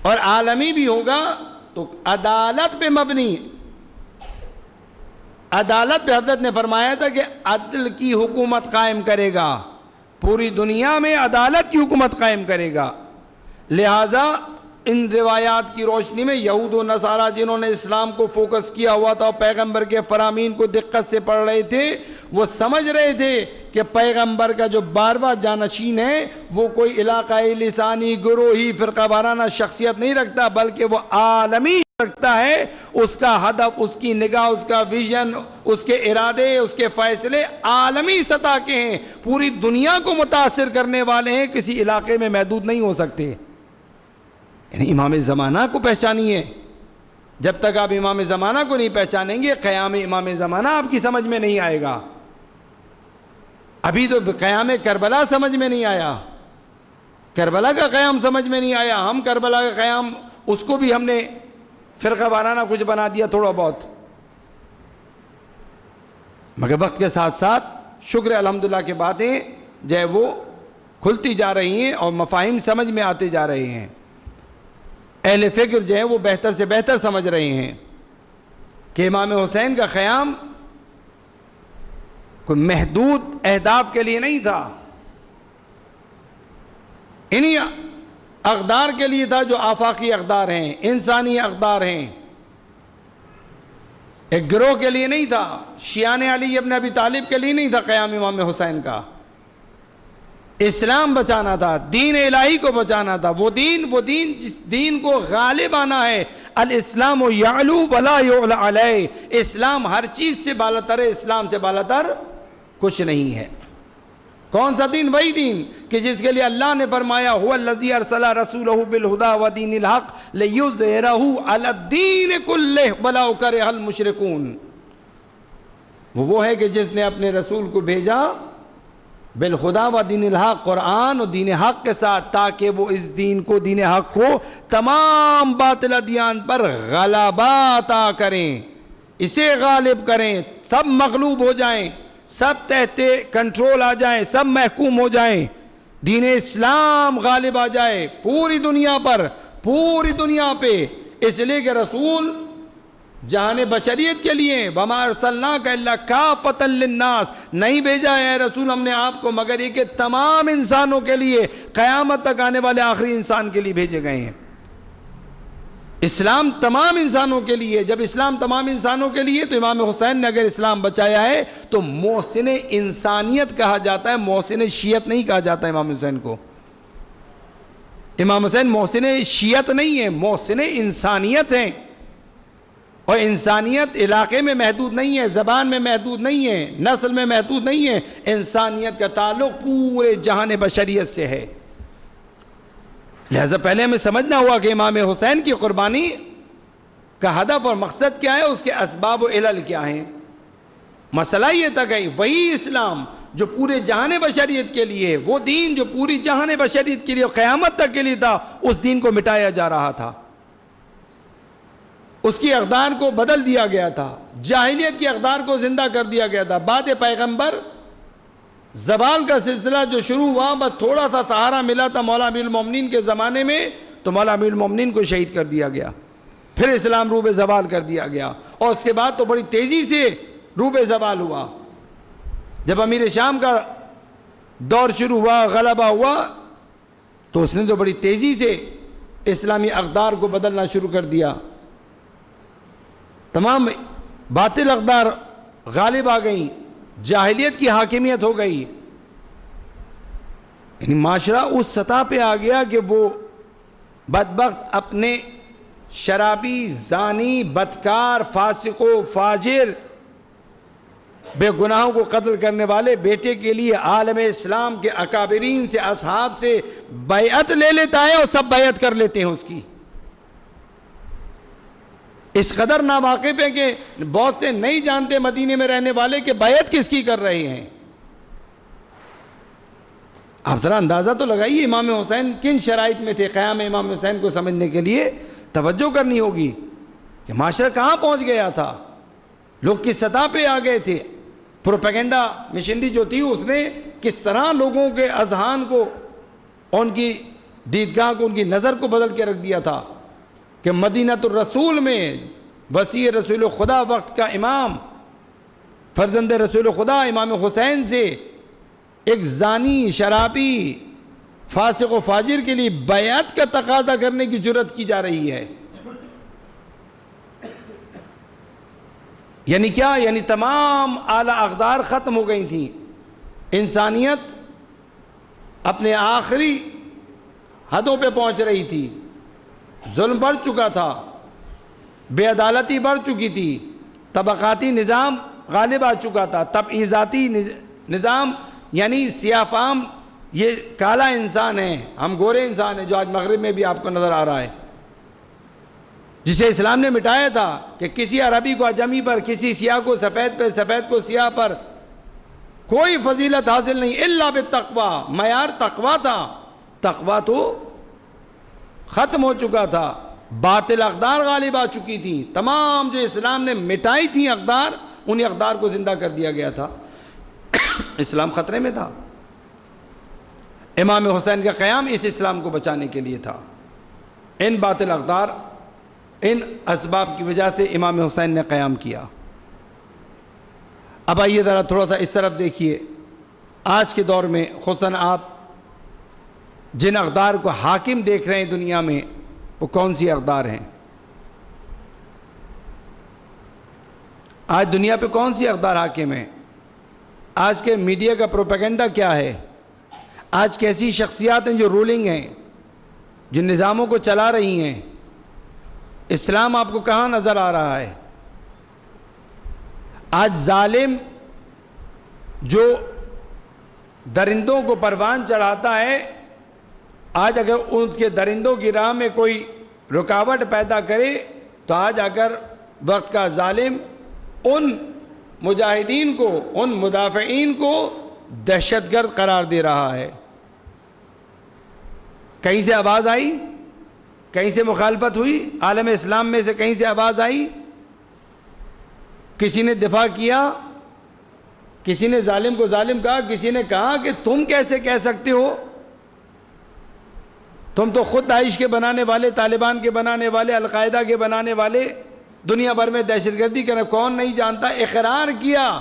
اور عالمی بھی ہوگا تو عدالت پہ مبنی۔ عدالت پہ حضرت نے فرمایا تھا کہ عدل کی حکومت قائم کرے گا، پوری دنیا میں عدالت کی حکومت قائم کرے گا۔ لہٰذا ان روایات کی روشنی میں یہود و نصارہ جنہوں نے اسلام کو فوکس کیا ہوا تھا اور پیغمبر کے فرامین کو دقت سے پڑھ رہے تھے، وہ سمجھ رہے تھے کہ پیغمبر کا جو 12واں جانشین ہے وہ کوئی علاقائی، لسانی، گروہی، فرقہ وارانہ شخصیت نہیں رکھتا بلکہ وہ عالمی رکھتا ہے، اس کا ہدف، اس کی نگاہ، اس کا ویژن، اس کے ارادے، اس کے فیصلے عالمی سطح کے ہیں، پوری دنیا کو متاثر کرنے والے ہیں، کسی علاقے میں محدود نہیں ہو سکتے۔ یعنی امام زمانہ کو پہچانیے، جب تک آپ امام زمانہ کو نہیں پہچانیں گے قیام امام زمانہ آپ کی سمجھ میں نہیں آئے گا۔ ابھی تو قیام کربلا سمجھ میں نہیں آیا، کربلا کا قیام سمجھ میں نہیں آیا، ہم کربلا کا قیام اس کو بھی ہم نے فرقہ وارانہ کچھ بنا دیا تھوڑا بہت، مگر وقت کے ساتھ ساتھ شکر الحمدللہ کی باتیں جو ہے وہ کھلتی جا رہی ہیں اور مفاہیم سمجھ میں آتے جا رہے ہیں، اہل فکر جو ہے وہ بہتر سے بہتر سمجھ رہے ہیں کہ امام حسین کا قیام کوئی محدود اہداف کے لیے نہیں تھا، انہی اقدار کے لیے تھا جو آفاقی اقدار ہیں، انسانی اقدار ہیں، ایک گروہ کے لیے نہیں تھا، شیعان علی ابن ابی طالب کے لیے نہیں تھا قیام امام حسین کا۔ اسلام بچانا تھا، دین الہی کو بچانا تھا، وہ دین جس دین کو غالب آنا ہے۔ الاسلام یعلو ولا یعلی علیہ، اسلام ہر چیز سے بالاتر ہے، اسلام سے بالاتر کچھ نہیں ہے۔ کون سا دین؟ وہی دین کہ جس کے لیے اللہ نے فرمایا هو الذی ارسل رسولہ بالہدی ودین الحق لیظہرہ علی الدین کلہ ولو کرہ المشرکون۔ وہ ہے کہ جس نے اپنے رسول کو بھیجا بالخدا و دین الحق، قرآن و دین حق کے ساتھ، تاکہ وہ اس دین کو، دین حق کو تمام باطل ادیان پر غلبہ عطا کریں، اسے غالب کریں، سب مغلوب ہو جائیں، سب تحت کنٹرول آ جائیں، سب محکوم ہو جائیں، دین اسلام غالب آ جائے پوری دنیا پر، پوری دنیا پہ۔ اس لیے کہ رسول جہان بشریت کے لیے، وَمَا أَرْسَلْنَاكَ إِلَّا كَافَّةً لِلنَّاسِ، نہیں بھیجا ہے رسول ہم نے آپ کو مگر یہ کہ تمام انسانوں کے لیے، قیامت تک آنے والے آخری انسان کے لیے بھیجے گئے ہیں۔ اسلام تمام انسانوں کے لیے، جب اسلام تمام انسانوں کے لیے تو امام حسین نے اگر اسلام بچایا ہے تو محسن انسانیت کہا جاتا ہے، محسن شیعت نہیں کہا جاتا امام حسین کو۔ امام حسین محسن شیعت نہیں ہے، محسن انسانیت ہیں، اور انسانیت علاقے میں محدود نہیں ہے، زبان میں محدود نہیں ہے، نسل میں محدود نہیں ہے، انسانیت کا تعلق پورے جہان بشریت سے ہے۔ لہذا پہلے ہمیں سمجھنا ہوا کہ امام حسین کی قربانی کا ہدف اور مقصد کیا ہے، اس کے اسباب و علل کیا ہیں۔ مسئلہ یہ تھا کہ وہی اسلام جو پورے جہان بشریت کے لیے، وہ دین جو پوری جہان بشریت کے لیے قیامت تک کے لیے تھا، اس دین کو مٹایا جا رہا تھا، اس کی اقدار کو بدل دیا گیا تھا، جاہلیت کی اقدار کو زندہ کر دیا گیا تھا۔ بعد پیغمبر زوال کا سلسلہ جو شروع ہوا، بس تھوڑا سا سہارا ملا تھا مولا امیر المومنین کے زمانے میں، تو مولا امیر المومنین کو شہید کر دیا گیا، پھر اسلام روب زوال کر دیا گیا، اور اس کے بعد تو بڑی تیزی سے روب زوال ہوا۔ جب امیر شام کا دور شروع ہوا، غلبہ ہوا، تو اس نے تو بڑی تیزی سے اسلامی اقدار کو بدلنا شروع کر دیا، تمام باطل اقدار غالب آ گئیں، جاہلیت کی حاکمیت ہو گئی، یعنی معاشرہ اس سطح پہ آ گیا کہ وہ بدبخت اپنے شرابی، زانی، بدکار، فاسق و فاجر، بے گناہوں کو قتل کرنے والے بیٹے کے لیے عالم اسلام کے اکابرین سے، اصحاب سے بیعت لے لیتا ہے، اور سب بیعت کر لیتے ہیں اس کی۔ اس قدر ناواقف ہے کہ بہت سے نہیں جانتے مدینے میں رہنے والے کہ بیعت کس کی کر رہے ہیں۔ آپ ذرا اندازہ تو لگائیے امام حسین کن شرائط میں تھے۔ قیام امام حسین کو سمجھنے کے لیے توجہ کرنی ہوگی کہ معاشرہ کہاں پہنچ گیا تھا، لوگ کس سطح پہ آ گئے تھے۔ پروپیگنڈا مشنری جو تھی، اس نے کس طرح لوگوں کے اذہان کو، ان کی دیدگاہ کو، ان کی نظر کو بدل کے رکھ دیا تھا کہ مدینۃ الرسول میں وسیع رسول خدا، وقت کا امام، فرزند رسول خدا امام حسین سے ایک زانی، شرابی، فاسق و فاجر کے لیے بیعت کا تقاضا کرنے کی جرات کی جا رہی ہے۔ یعنی کیا؟ یعنی تمام اعلیٰ اقدار ختم ہو گئی تھیں، انسانیت اپنے آخری حدوں پہ پہنچ رہی تھی، ظلم بڑھ چکا تھا، بے عدالتی بڑھ چکی تھی، طبقاتی نظام غالب آ چکا تھا، تبعیضاتی نظام، یعنی سیاہ فام یہ کالا انسان ہے، ہم گورے انسان ہیں، جو آج مغرب میں بھی آپ کو نظر آ رہا ہے، جسے اسلام نے مٹایا تھا کہ کسی عربی کو اجمی پر، کسی سیاہ کو سفید پہ، سفید کو سیاہ پر کوئی فضیلت حاصل نہیں الا بالتقوی، معیار تقوی تھا۔ تقوی تو ختم ہو چکا تھا، باطل اقدار غالب آ چکی تھی، تمام جو اسلام نے مٹائی تھیں اقدار، انہیں اقدار کو زندہ کر دیا گیا تھا، اسلام خطرے میں تھا۔ امام حسین کا قیام اس اسلام کو بچانے کے لیے تھا۔ ان باطل اقدار، ان اسباب کی وجہ سے امام حسین نے قیام کیا۔ اب آئیے ذرا تھوڑا سا اس طرف دیکھیے، آج کے دور میں خصوصاً آپ جن اقدار کو حاکم دیکھ رہے ہیں دنیا میں، وہ کون سی اقدار ہیں؟ آج دنیا پہ کون سی اقدار حاکم ہیں؟ آج کے میڈیا کا پروپیگنڈا کیا ہے؟ آج کیسی شخصیات ہیں جو رولنگ ہیں، جو نظاموں کو چلا رہی ہیں؟ اسلام آپ کو کہاں نظر آ رہا ہے؟ آج ظالم جو درندوں کو پروان چڑھاتا ہے، آج اگر ان کے درندوں کی راہ میں کوئی رکاوٹ پیدا کرے تو آج اگر وقت کا ظالم ان مجاہدین کو، ان مدافعین کو دہشت گرد قرار دے رہا ہے۔ کہیں سے آواز آئی؟ کہیں سے مخالفت ہوئی؟ عالم اسلام میں سے کہیں سے آواز آئی؟ کسی نے دفاع کیا؟ کسی نے ظالم کو ظالم کہا؟ کسی نے کہا کہ تم کیسے کہہ سکتے ہو؟ تم تو خود داعش کے بنانے والے، طالبان کے بنانے والے، القاعدہ کے بنانے والے، دنیا بھر میں دہشت گردی کرنا کون نہیں جانتا؟ اقرار کیا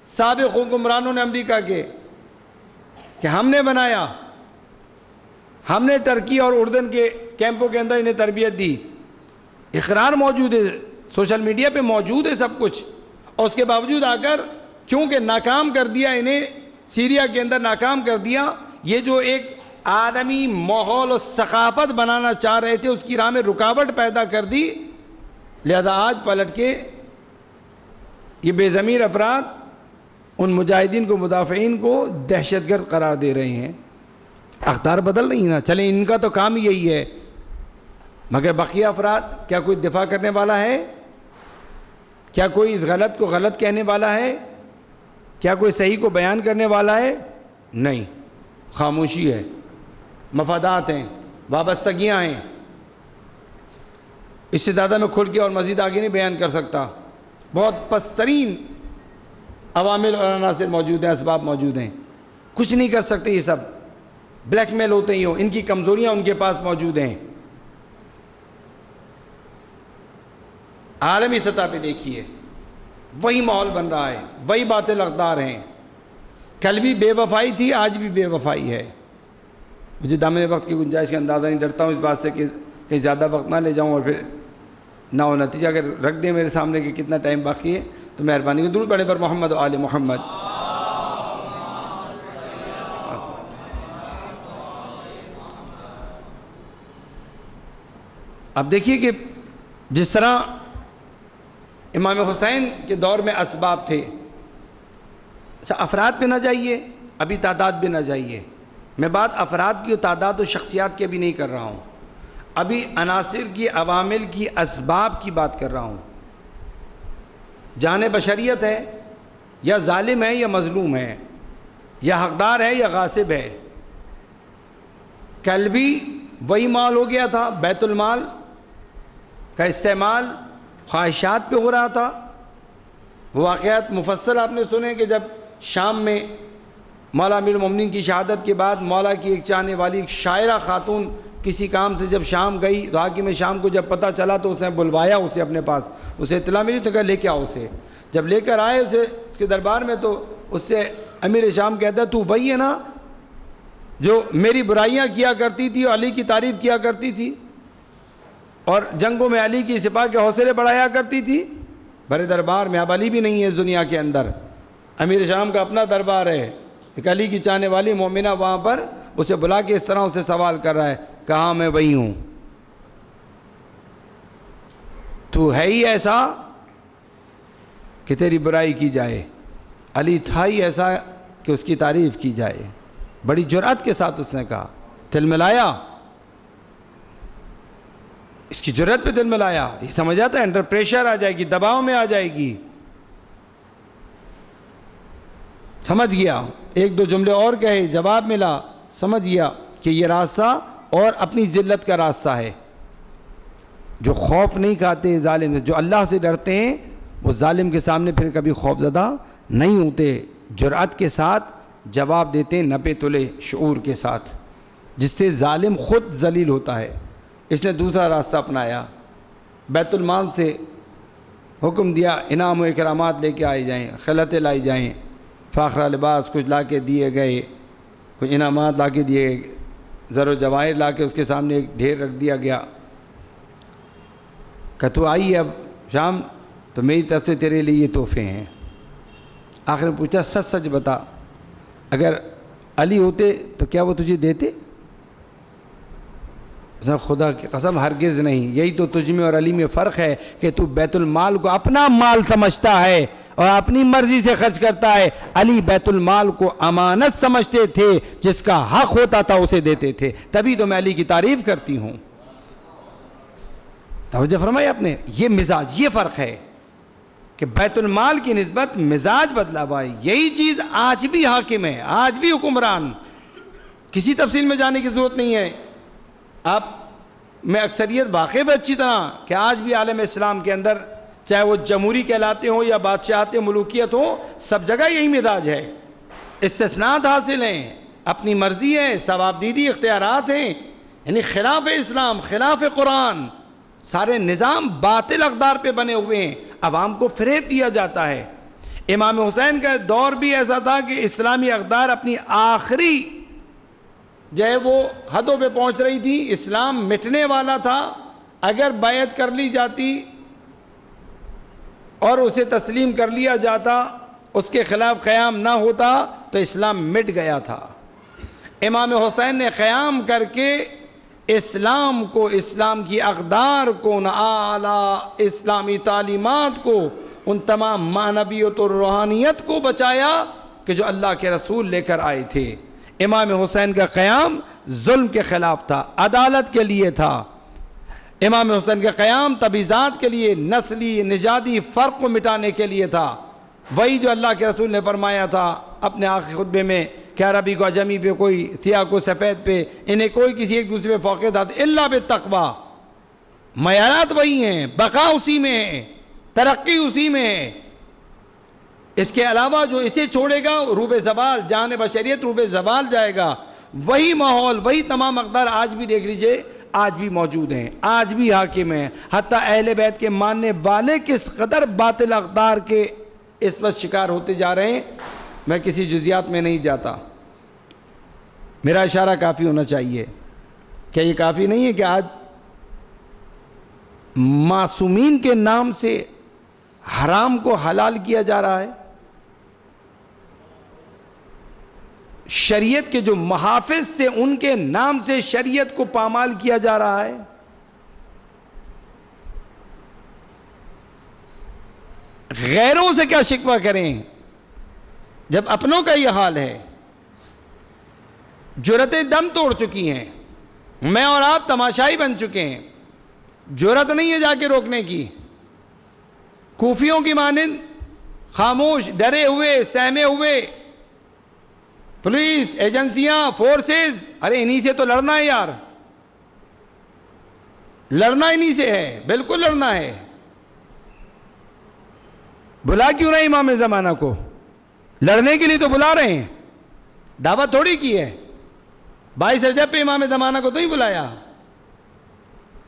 سابق حکمرانوں نے امریکہ کے کہ ہم نے بنایا، ہم نے ترکی اور اردن کے کیمپوں کے اندر انہیں تربیت دی۔ اقرار موجود ہے، سوشل میڈیا پہ موجود ہے سب کچھ، اور اس کے باوجود آ کر کیونکہ ناکام کر دیا انہیں، سیریا کے اندر ناکام کر دیا، یہ جو ایک عالمی ماحول اور ثقافت بنانا چاہ رہے تھے اس کی راہ میں رکاوٹ پیدا کر دی، لہذا آج پلٹ کے یہ بے ضمیر افراد ان مجاہدین کو، مدافعین کو دہشت گرد قرار دے رہے ہیں۔ اقدار بدل رہی ہیں نا، چلیں ان کا تو کام یہی ہے، مگر بقیہ افراد کیا کوئی دفاع کرنے والا ہے؟ کیا کوئی اس غلط کو غلط کہنے والا ہے؟ کیا کوئی صحیح کو بیان کرنے والا ہے؟ نہیں، خاموشی ہے، مفادات ہیں، وابستگیاں ہیں۔ اس سے زیادہ میں کھل کے اور مزید آگے نہیں بیان کر سکتا۔ بہت پسترین عوامل اور عناصر موجود ہیں، اسباب موجود ہیں، کچھ نہیں کر سکتے۔ یہ سب بلیک میل ہوتے ہی ہو، ان کی کمزوریاں ان کے پاس موجود ہیں۔ عالمی سطح پہ دیکھیے وہی ماحول بن رہا ہے، وہی باطل اقدار ہیں۔ کل بھی بے وفائی تھی، آج بھی بے وفائی ہے۔ مجھے دامن وقت کی گنجائش کا اندازہ نہیں، ڈرتا ہوں اس بات سے کہ کہیں زیادہ وقت نہ لے جاؤں اور پھر نہ ہو نتیجہ اگر رکھ دیں میرے سامنے کہ کتنا ٹائم باقی ہے تو مہربانی کو درود پڑھیں پر محمد و آل محمد۔ اب دیکھیے کہ جس طرح امام حسین کے دور میں اسباب تھے، اچھا افراد پہ نہ جائیے، ابھی تعداد پہ نہ جائیے، میں بات افراد کی اور تعداد و شخصیات کی ابھی نہیں کر رہا ہوں، ابھی عناصر کی، عوامل کی، اسباب کی بات کر رہا ہوں۔ جان بشریت ہے، یا ظالم ہے یا مظلوم ہے، یا حقدار ہے یا غاصب ہے۔ کل بھی وہی مال ہو گیا تھا، بیت المال کا استعمال خواہشات پہ ہو رہا تھا۔ واقعات مفصل آپ نے سنے کہ جب شام میں مولا امیر المومنین کی شہادت کے بعد مولا کی ایک چاہنے والی ایک شاعرہ خاتون کسی کام سے جب شام گئی تو حاکم شام کو جب پتہ چلا تو اس نے بلوایا اسے اپنے پاس، اسے اطلاع ملی تو کہا لے کے آؤ اسے۔ جب لے کر آئے اسے اس کے دربار میں تو اس سے امیر شام کہتا ہے تو وہی ہے نا جو میری برائیاں کیا کرتی تھی اور علی کی تعریف کیا کرتی تھی اور جنگوں میں علی کی سپاہ کے حوصلے بڑھایا کرتی تھی؟ بڑے دربار میں اب علی بھی نہیں ہے اس دنیا کے اندر، امیر شام کا اپنا دربار ہے، ایک علی کی چاہنے والی مومنہ وہاں پر اسے بلا کے اس طرح اسے سوال کر رہا ہے، کہاں میں وہی ہوں۔ تو ہے ہی ایسا کہ تیری برائی کی جائے، علی تھا ہی ایسا کہ اس کی تعریف کی جائے۔ بڑی جرأت کے ساتھ اس نے کہا، دل ملایا، اس کی جرأت پہ دل ملایا۔ یہ سمجھ آتا ہے انڈر پریشر آ جائے گی، دباؤ میں آ جائے گی، سمجھ گیا، ایک دو جملے اور کہے، جواب ملا، سمجھ گیا کہ یہ راستہ اور اپنی ذلت کا راستہ ہے۔ جو خوف نہیں کھاتے ظالم سے، جو اللہ سے ڈرتے ہیں، وہ ظالم کے سامنے پھر کبھی خوف زدہ نہیں ہوتے، جرأت کے ساتھ جواب دیتے ہیں، نپے تلے شعور کے ساتھ، جس سے ظالم خود ذلیل ہوتا ہے۔ اس نے دوسرا راستہ اپنایا، بیت المال سے حکم دیا انعام و اکرامات لے کے آئے جائیں، خلعتیں لائی جائیں، فاخرہ لباس کچھ لا کے دیے گئے، کچھ انعامات لا کے دیے گئے، زر و جواہر لا کے اس کے سامنے ایک ڈھیر رکھ دیا گیا کہ تو آئی اب شام، تو میری طرف سے تیرے لیے یہ تحفے ہیں۔ آخر میں پوچھا سچ سچ بتا، اگر علی ہوتے تو کیا وہ تجھے دیتے؟ خدا کی قسم ہرگز نہیں۔ یہی تو تجھ میں اور علی میں فرق ہے کہ تو بیت المال کو اپنا مال سمجھتا ہے اور اپنی مرضی سے خرچ کرتا ہے، علی بیت المال کو امانت سمجھتے تھے، جس کا حق ہوتا تھا اسے دیتے تھے۔ تبھی تو میں علی کی تعریف کرتی ہوں۔ توجہ فرمائی آپ نے، یہ مزاج، یہ فرق ہے کہ بیت المال کی نسبت مزاج بدلا بھائی۔ یہی چیز آج بھی حاکم ہے، آج بھی حکمران، کسی تفصیل میں جانے کی ضرورت نہیں ہے۔ آپ میں اکثریت واقف ہے اچھی طرح کہ آج بھی عالم اسلام کے اندر، چاہے وہ جمہوری کہلاتے ہوں یا بادشاہت ملوکیت ہو، سب جگہ یہی مزاج ہے۔ استثناءات حاصل ہیں، اپنی مرضی ہے، ثواب دیدی اختیارات ہیں، یعنی خلاف اسلام، خلاف قرآن، سارے نظام باطل اقدار پہ بنے ہوئے ہیں، عوام کو فریب دیا جاتا ہے۔ امام حسین کا دور بھی ایسا تھا کہ اسلامی اقدار اپنی آخری جو ہے وہ حدوں پہ پہنچ رہی تھی، اسلام مٹنے والا تھا۔ اگر بیعت کر لی جاتی اور اسے تسلیم کر لیا جاتا، اس کے خلاف قیام نہ ہوتا تو اسلام مٹ گیا تھا۔ امام حسین نے قیام کر کے اسلام کو، اسلام کی اقدار کو، اعلیٰ اسلامی تعلیمات کو، ان تمام معنویت اور روحانیت کو بچایا کہ جو اللہ کے رسول لے کر آئے تھے۔ امام حسین کا قیام ظلم کے خلاف تھا، عدالت کے لیے تھا۔ امام حسین کا قیام تبعیضات کے لیے، نسلی نژادی فرق کو مٹانے کے لیے تھا۔ وہی جو اللہ کے رسول نے فرمایا تھا اپنے آخری خطبے میں کہ عربی کو عجمی پہ، کوئی سیاہ کو سفید پہ، انہیں کوئی کسی ایک دوسرے پہ فوقیت آتی الا بالتقویٰ۔ معیارات وہی ہیں، بقا اسی میں ہے، ترقی اسی میں ہے۔ اس کے علاوہ جو اسے چھوڑے گا روب زوال، جان بشریت روب زوال جائے گا۔ وہی ماحول، وہی تمام اقدار آج بھی دیکھ لیجئے، آج بھی موجود ہیں، آج بھی حاکم ہیں۔ حتیٰ اہل بیت کے ماننے والے کس قدر باطل اقدار کے اس پر شکار ہوتے جا رہے ہیں، میں کسی جزیات میں نہیں جاتا، میرا اشارہ کافی ہونا چاہیے۔ کیا یہ کافی نہیں ہے کہ آج معصومین کے نام سے حرام کو حلال کیا جا رہا ہے؟ شریعت کے جو محافظ سے، ان کے نام سے شریعت کو پامال کیا جا رہا ہے۔ غیروں سے کیا شکوہ کریں جب اپنوں کا یہ حال ہے؟ جرأتیں دم توڑ چکی ہیں، میں اور آپ تماشائی بن چکے ہیں، جرأت نہیں ہے جا کے روکنے کی۔ کوفیوں کی مانند خاموش، ڈرے ہوئے، سہمے ہوئے، پولیس ایجنسیاں، فورسز، ارے انہی سے تو لڑنا ہے یار، لڑنا انہی سے ہے، بالکل لڑنا ہے۔ بلا کیوں رہے امام زمانہ کو؟ لڑنے کے لیے تو بلا رہے ہیں، دعوت تھوڑی کی ہے۔ 22 رجب پہ امام زمانہ کو تو نہیں بلایا،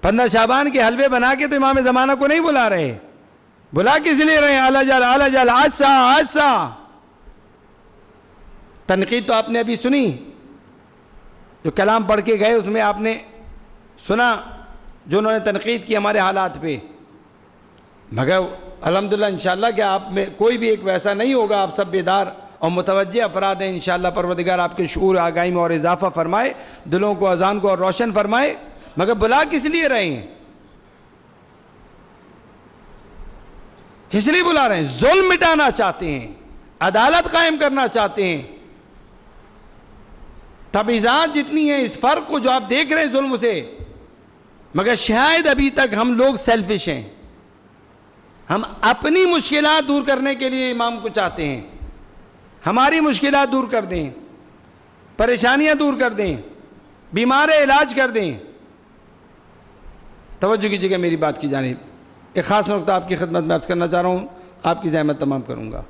15 شعبان کے حلوے بنا کے تو امام زمانہ کو نہیں بلا رہے، بلا کس لیے رہے ہیں؟ اعلی جل آسا۔ تنقید تو آپ نے ابھی سنی، جو کلام پڑھ کے گئے اس میں آپ نے سنا جو انہوں نے تنقید کی ہمارے حالات پہ، مگر الحمدللہ انشاءاللہ کہ آپ میں کوئی بھی ایک ویسا نہیں ہوگا، آپ سب بیدار اور متوجہ افراد ہیں۔ انشاءاللہ پروردگار آپ کے شعور آگاہی میں اور اضافہ فرمائے، دلوں کو، اذان کو اور روشن فرمائے۔ مگر بلا کس لیے رہے ہیں؟ کس لیے بلا رہے ہیں؟ ظلم مٹانا چاہتے ہیں، عدالت قائم کرنا چاہتے ہیں۔ تبعیضات جتنی ہیں اس فرق کو جو آپ دیکھ رہے ہیں ظلم سے، مگر شاید ابھی تک ہم لوگ سیلفش ہیں، ہم اپنی مشکلات دور کرنے کے لیے امام کو چاہتے ہیں، ہماری مشکلات دور کر دیں، پریشانیاں دور کر دیں، بیمار علاج کر دیں۔ توجہ کیجیے گا میری بات کی جانب، ایک خاص نقطہ آپ کی خدمت میں عرض کرنا چاہ رہا ہوں، آپ کی زحمت تمام کروں گا۔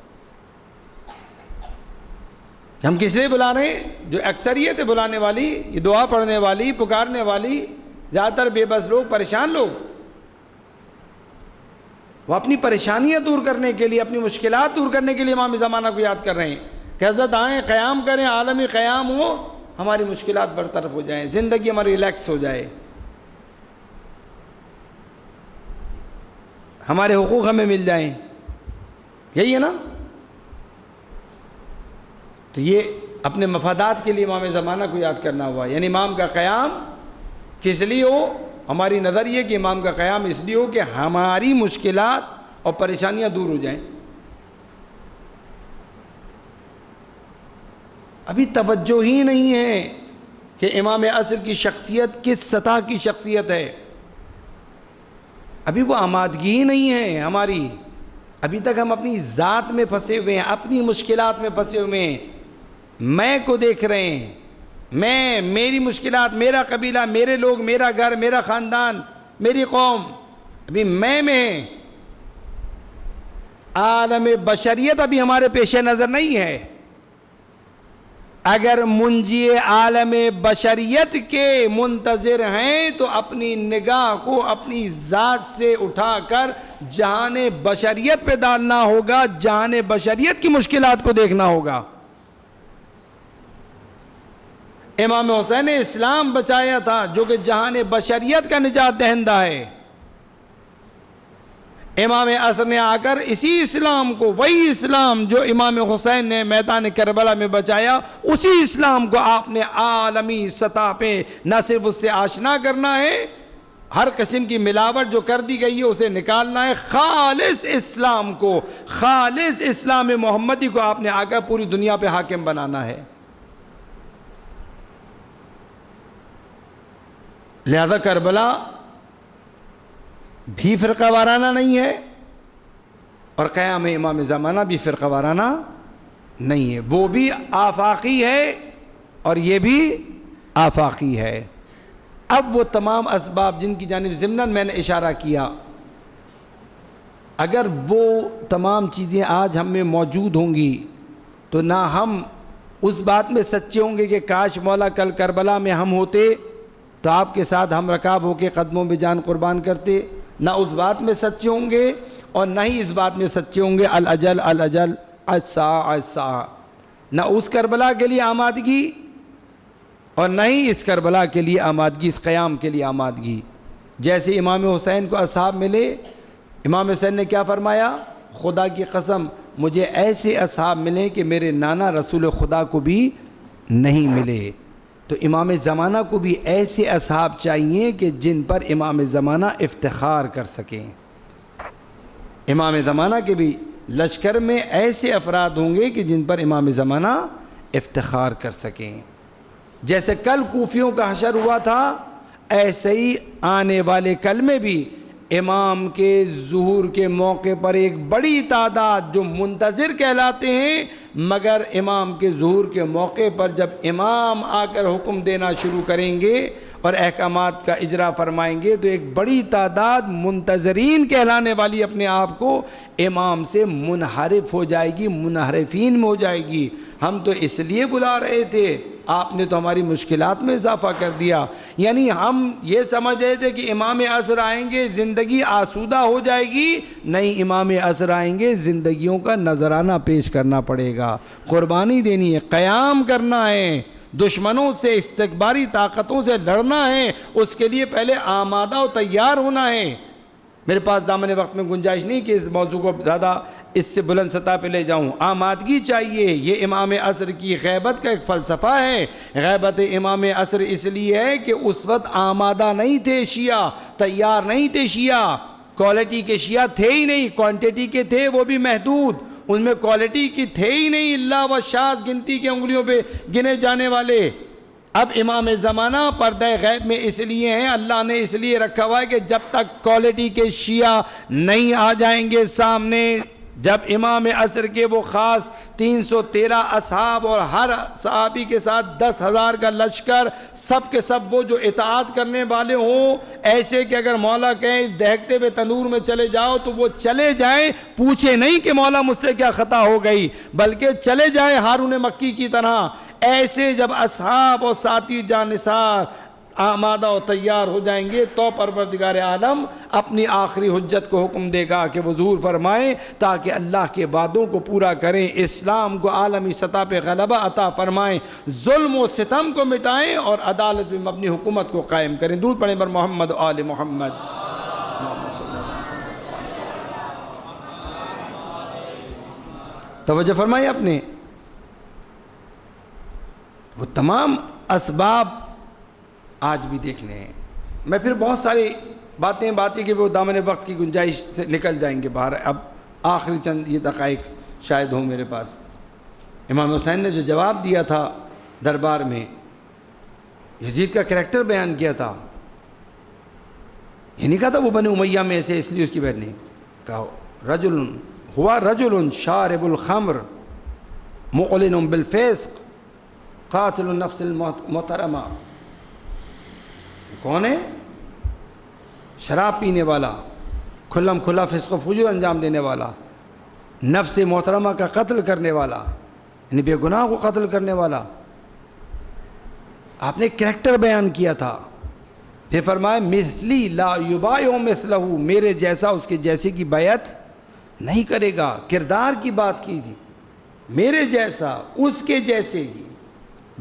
ہم کس لیے بلا رہے ہیں؟ جو اکثریت بلانے والی، یہ دعا پڑھنے والی، پکارنے والی زیادہ تر بے بس لوگ، پریشان لوگ، وہ اپنی پریشانیاں دور کرنے کے لیے، اپنی مشکلات دور کرنے کے لیے امام زمانہ کو یاد کر رہے ہیں کہ حضرت آئیں، قیام کریں، عالمی قیام ہو، ہماری مشکلات برطرف ہو جائیں، زندگی ہماری ریلیکس ہو جائے، ہمارے حقوق ہمیں مل جائیں۔ یہی ہے نا؟ تو یہ اپنے مفادات کے لیے امام زمانہ کو یاد کرنا ہوا، یعنی امام کا قیام کس لیے ہو؟ ہماری نظر یہ کہ امام کا قیام اس لیے ہو کہ ہماری مشکلات اور پریشانیاں دور ہو جائیں۔ ابھی توجہ ہی نہیں ہے کہ امام عصر کی شخصیت کس سطح کی شخصیت ہے، ابھی وہ آمادگی ہی نہیں ہے ہماری، ابھی تک ہم اپنی ذات میں پھنسے ہوئے ہیں، اپنی مشکلات میں پھنسے ہوئے ہیں، میں کو دیکھ رہے ہیں، میں، میری مشکلات، میرا قبیلہ، میرے لوگ، میرا گھر، میرا خاندان، میری قوم، ابھی میں ہیں۔ عالم بشریت ابھی ہمارے پیش نظر نہیں ہے۔ اگر منجی عالم بشریت کے منتظر ہیں تو اپنی نگاہ کو اپنی ذات سے اٹھا کر جہان بشریت پہ ڈالنا ہوگا، جہان بشریت کی مشکلات کو دیکھنا ہوگا۔ امام حسین نے اسلام بچایا تھا جو کہ جہان بشریت کا نجات دہندہ ہے۔ امام عصر نے آ کر اسی اسلام کو، وہی اسلام جو امام حسین نے میدان کربلا میں بچایا، اسی اسلام کو آپ نے عالمی سطح پہ نہ صرف اس سے آشنا کرنا ہے، ہر قسم کی ملاوٹ جو کر دی گئی ہے اسے نکالنا ہے، خالص اسلام کو، خالص اسلام محمدی کو آپ نے آ کر پوری دنیا پہ حاکم بنانا ہے۔ لہذا کربلا بھی فرقہ وارانہ نہیں ہے اور قیام امام زمانہ بھی فرقہ وارانہ نہیں ہے، وہ بھی آفاقی ہے اور یہ بھی آفاقی ہے۔ اب وہ تمام اسباب جن کی جانب ضمناً میں نے اشارہ کیا، اگر وہ تمام چیزیں آج ہم میں موجود ہوں گی تو نہ ہم اس بات میں سچے ہوں گے کہ کاش مولا کل کربلا میں ہم ہوتے تو آپ کے ساتھ ہم رکاب ہو کے قدموں میں جان قربان کرتے، نہ اس بات میں سچے ہوں گے اور نہ ہی اس بات میں سچے ہوں گے الاجل الاجل الساعہ الساعہ، نہ اس کربلا کے لیے آمادگی اور نہ ہی اس کربلا کے لیے آمادگی، اس قیام کے لیے آمادگی۔ جیسے امام حسین کو اصحاب ملے، امام حسین نے کیا فرمایا؟ خدا کی قسم مجھے ایسے اصحاب ملے کہ میرے نانا رسول خدا کو بھی نہیں ملے۔ تو امام زمانہ کو بھی ایسے اصحاب چاہیے کہ جن پر امام زمانہ افتخار کر سکیں۔ امام زمانہ کے بھی لشکر میں ایسے افراد ہوں گے کہ جن پر امام زمانہ افتخار کر سکیں۔ جیسے کل کوفیوں کا حشر ہوا تھا، ایسے ہی آنے والے کل میں بھی امام کے ظہور کے موقع پر ایک بڑی تعداد جو منتظر کہلاتے ہیں، مگر امام کے ظہور کے موقع پر جب امام آ کر حکم دینا شروع کریں گے اور احکامات کا اجرا فرمائیں گے تو ایک بڑی تعداد منتظرین کہلانے والی اپنے آپ کو امام سے منحرف ہو جائے گی، منحرفین میں ہو جائے گی۔ ہم تو اس لیے بلا رہے تھے، آپ نے تو ہماری مشکلات میں اضافہ کر دیا۔ یعنی ہم یہ سمجھ رہے تھے کہ امام عصر آئیں گے زندگی آسودہ ہو جائے گی، نہیں، امام عصر آئیں گے زندگیوں کا نذرانہ پیش کرنا پڑے گا، قربانی دینی ہے، قیام کرنا ہے، دشمنوں سے، استکباری طاقتوں سے لڑنا ہے، اس کے لیے پہلے آمادہ و تیار ہونا ہے۔ میرے پاس دامن وقت میں گنجائش نہیں کہ اس موضوع کو زیادہ اس سے بلند سطح پہ لے جاؤں۔ آمادگی چاہیے، یہ امام عصر کی غیبت کا ایک فلسفہ ہے۔ غیبت امام عصر اس لیے ہے کہ اس وقت آمادہ نہیں تھے شیعہ، تیار نہیں تھے شیعہ، کوالٹی کے شیعہ تھے ہی نہیں، کوانٹٹی کے تھے وہ بھی محدود، ان میں کوالٹی کی تھے ہی نہیں، اللہ و شاذ گنتی کے انگلیوں پہ گنے جانے والے۔ اب امام زمانہ پردہ غیب میں اس لیے ہیں، اللہ نے اس لیے رکھا ہوا ہے کہ جب تک کوالٹی کے شیعہ نہیں آ جائیں گے سامنے، جب امام عصر کے وہ خاص 313 اصحاب اور ہر صحابی کے ساتھ 10,000 کا لشکر، سب کے سب وہ جو اطاعت کرنے والے ہوں، ایسے کہ اگر مولا کہیں اس دہکتے ہوئے تنور میں چلے جاؤ تو وہ چلے جائیں، پوچھے نہیں کہ مولا مجھ سے کیا خطا ہو گئی، بلکہ چلے جائیں ہارون مکی کی طرح۔ ایسے جب اصحاب اور ساتھی جانثار آمادہ و تیار ہو جائیں گے تو پروردگار عالم اپنی آخری حجت کو حکم دے گا کہ وہ ظہور فرمائیں تاکہ اللہ کے وعدوں کو پورا کریں، اسلام کو عالمی سطح پہ غلبہ عطا فرمائیں، ظلم و ستم کو مٹائیں اور عدالت پہ مبنی حکومت کو قائم کریں۔ درود پڑھیں بر محمد و آل محمد۔ توجہ فرمائی آپ نے، وہ تمام اسباب آج بھی دیکھنے ہیں۔ میں پھر بہت ساری باتیں کہ وہ دامن وقت کی گنجائش سے نکل جائیں گے باہر، اب آخری چند یہ دقائق شاید ہوں میرے پاس۔ امام حسین نے جو جواب دیا تھا دربار میں، یزید کا کریکٹر بیان کیا تھا، یہ نہیں کہا تھا وہ بنی امیہ میں سے اس لیے اس کی بہن نہیں کہا، رجل شارب الخمر معلن بالفسق قاتل النفس المحترمہ۔ کون ہے؟ شراب پینے والا، کھلم کھلا فسق و فجور انجام دینے والا، نفس محترمہ کا قتل کرنے والا، یعنی بے گناہ کو قتل کرنے والا۔ آپ نے کریکٹر بیان کیا تھا، پھر فرمایا مثلی لا یبایع مثلہ، میرے جیسا اس کے جیسے کی بیعت نہیں کرے گا۔ کردار کی بات کی تھی، میرے جیسا اس کے جیسے کی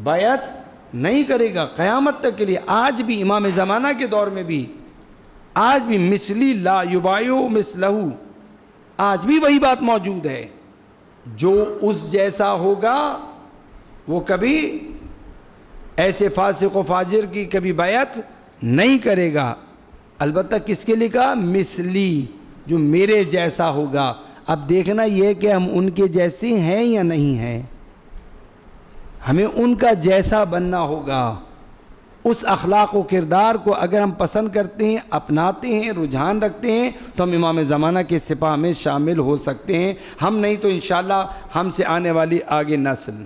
بیعت نہیں کرے گا قیامت تک کے لیے۔ آج بھی امام زمانہ کے دور میں بھی، آج بھی مثلی لا یبایع مثلہ، آج بھی وہی بات موجود ہے، جو اس جیسا ہوگا وہ کبھی ایسے فاسق و فاجر کی کبھی بیعت نہیں کرے گا۔ البتہ کس کے لکھا؟ مثلی، جو میرے جیسا ہوگا۔ اب دیکھنا یہ کہ ہم ان کے جیسے ہیں یا نہیں ہیں، ہمیں ان کا جیسا بننا ہوگا۔ اس اخلاق و کردار کو اگر ہم پسند کرتے ہیں، اپناتے ہیں، رجحان رکھتے ہیں تو ہم امام زمانہ کے سپاہ میں شامل ہو سکتے ہیں۔ ہم نہیں تو انشاءاللہ ہم سے آنے والی آگے نسل،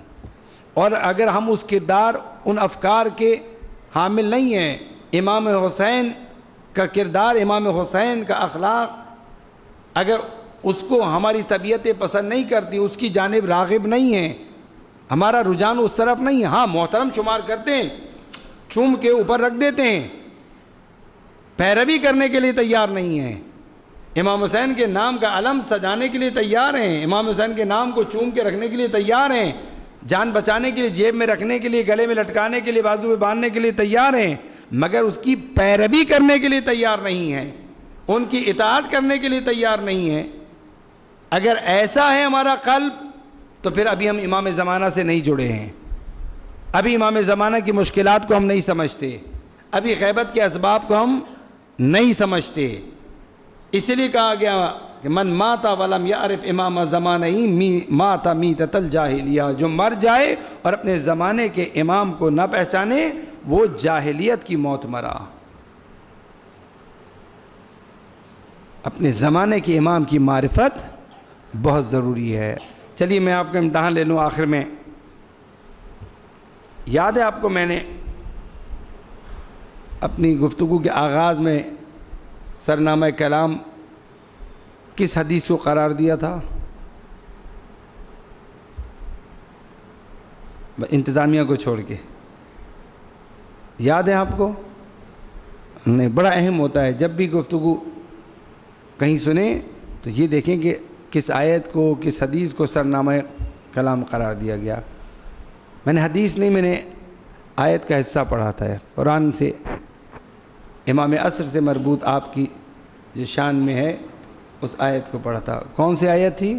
اور اگر ہم اس کردار ان افکار کے حامل نہیں ہیں، امام حسین کا کردار، امام حسین کا اخلاق اگر اس کو ہماری طبیعتیں پسند نہیں کرتی، اس کی جانب راغب نہیں ہیں، ہمارا رجحان اس طرف نہیں ہے، ہاں محترم شمار کرتے ہیں، چوم کے اوپر رکھ دیتے ہیں، پیروی کرنے کے لیے تیار نہیں ہیں، امام حسین کے نام کا علم سجانے کے لیے تیار ہیں، امام حسین کے نام کو چوم کے رکھنے کے لیے تیار ہیں، جان بچانے کے لیے، جیب میں رکھنے کے لیے، گلے میں لٹکانے کے لیے، بازو میں باندھنے کے لیے تیار ہیں، مگر اس کی پیروی کرنے کے لیے تیار نہیں ہیں، ان کی اطاعت کرنے کے لیے تیار نہیں ہیں۔ اگر ایسا ہے ہمارا قلب تو پھر ابھی ہم امام زمانہ سے نہیں جڑے ہیں، ابھی امام زمانہ کی مشکلات کو ہم نہیں سمجھتے، ابھی غیبت کے اسباب کو ہم نہیں سمجھتے۔ اس لیے کہا گیا کہ من مات ولم یعرف امام زمانہ مات میتۃ الجاہلیہ، جو مر جائے اور اپنے زمانے کے امام کو نہ پہچانے وہ جاہلیت کی موت مرا۔ اپنے زمانے کے امام کی معرفت بہت ضروری ہے۔ چلیے میں آپ کا امتحان لے لوں آخر میں۔ یاد ہے آپ کو میں نے اپنی گفتگو کے آغاز میں سرنامہ کلام کس حدیث کو قرار دیا تھا؟ انتظامیہ کو چھوڑ کے، یاد ہے آپ کو؟ نہیں، بڑا اہم ہوتا ہے جب بھی گفتگو کہیں سنیں تو یہ دیکھیں کہ کس آیت کو، کس حدیث کو سرنامہ کلام قرار دیا گیا۔ میں نے حدیث نہیں، میں نے آیت کا حصہ پڑھا تھا، قرآن سے، امام عصر سے مربوط آپ کی جو شان میں ہے اس آیت کو پڑھا تھا۔ کون سی آیت تھی؟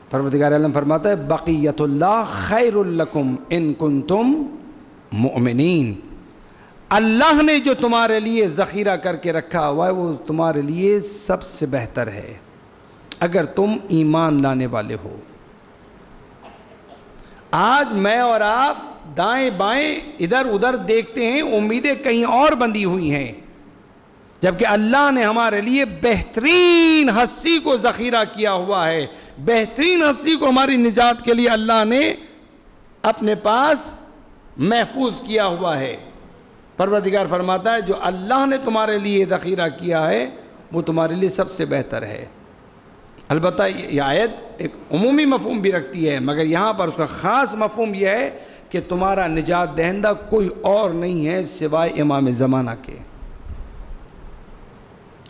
پروردگار عالم فرماتا ہے بقیت اللہ خیر لکم ان کنتم مؤمنین، اللہ نے جو تمہارے لیے ذخیرہ کر کے رکھا ہوا ہے وہ تمہارے لیے سب سے بہتر ہے اگر تم ایمان لانے والے ہو۔ آج میں اور آپ دائیں بائیں ادھر ادھر دیکھتے ہیں، امیدیں کہیں اور بندھی ہوئی ہیں، جبکہ اللہ نے ہمارے لیے بہترین ہستی کو ذخیرہ کیا ہوا ہے۔ بہترین ہستی کو ہماری نجات کے لیے اللہ نے اپنے پاس محفوظ کیا ہوا ہے۔ پروردگار فرماتا ہے جو اللہ نے تمہارے لیے ذخیرہ کیا ہے وہ تمہارے لیے سب سے بہتر ہے۔ البتہ یہ آیت ایک عمومی مفہوم بھی رکھتی ہے، مگر یہاں پر اس کا خاص مفہوم یہ ہے کہ تمہارا نجات دہندہ کوئی اور نہیں ہے سوائے امام زمانہ کے۔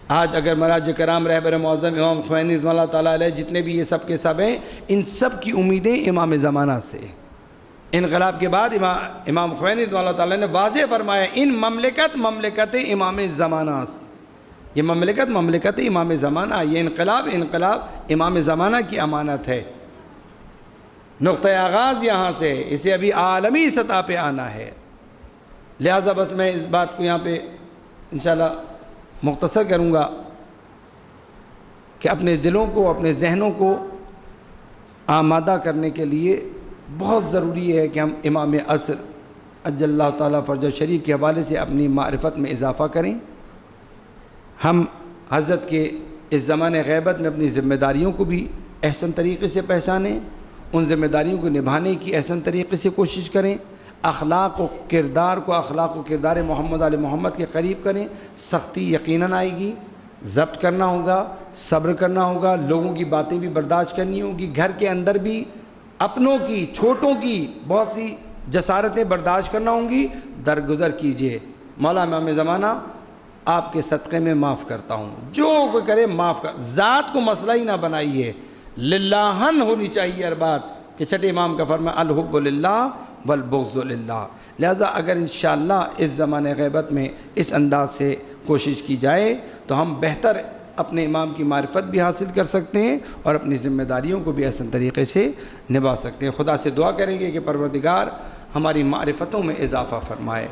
آج اگر مراج کرام رہبر معظم امام خمینی رضوان اللہ تعالیٰ علیہ جتنے بھی یہ سب کے سب ہیں، ان سب کی امیدیں امام زمانہ سے۔ انقلاب کے بعد امام خمینی رضوان اللہ تعالیٰ نے واضح فرمایا ان مملکت امام زمانہ، یہ مملکت امام زمانہ، یہ انقلاب امام زمانہ کی امانت ہے۔ نقطہ آغاز یہاں سے، اسے ابھی عالمی سطح پہ آنا ہے۔ لہٰذا بس میں اس بات کو یہاں پہ انشاءاللہ مختصر کروں گا کہ اپنے دلوں کو، اپنے ذہنوں کو آمادہ کرنے کے لیے بہت ضروری ہے کہ ہم امام عصر عجل اللہ تعالیٰ فرج شریف کے حوالے سے اپنی معرفت میں اضافہ کریں۔ ہم حضرت کے اس زمانے غیبت میں اپنی ذمہ داریوں کو بھی احسن طریقے سے پہچانیں، ان ذمہ داریوں کو نبھانے کی احسن طریقے سے کوشش کریں، اخلاق و کردار محمد علیہ محمد کے قریب کریں۔ سختی یقیناً آئے گی، ضبط کرنا ہوگا، صبر کرنا ہوگا، لوگوں کی باتیں بھی برداشت کرنی ہوگی، گھر کے اندر بھی اپنوں کی، چھوٹوں کی بہت سی جسارتیں برداشت کرنا ہوں گی۔ درگزر کیجئے، مولا امام زمانہ آپ کے صدقے میں معاف کرتا ہوں، جو کوئی کرے معاف کر، ذات کو مسئلہ ہی نہ بنائیے، للہن ہونی چاہیے ہر بات، کہ چھٹے امام کا فرمان الحب للہ والبغض للہ۔ لہذا اگر انشاءاللہ اس زمانے غیبت میں اس انداز سے کوشش کی جائے تو ہم بہتر اپنے امام کی معرفت بھی حاصل کر سکتے ہیں اور اپنی ذمہ داریوں کو بھی احسن طریقے سے نبھا سکتے ہیں۔ خدا سے دعا کریں گے کہ پروردگار ہماری معرفتوں میں اضافہ فرمائے۔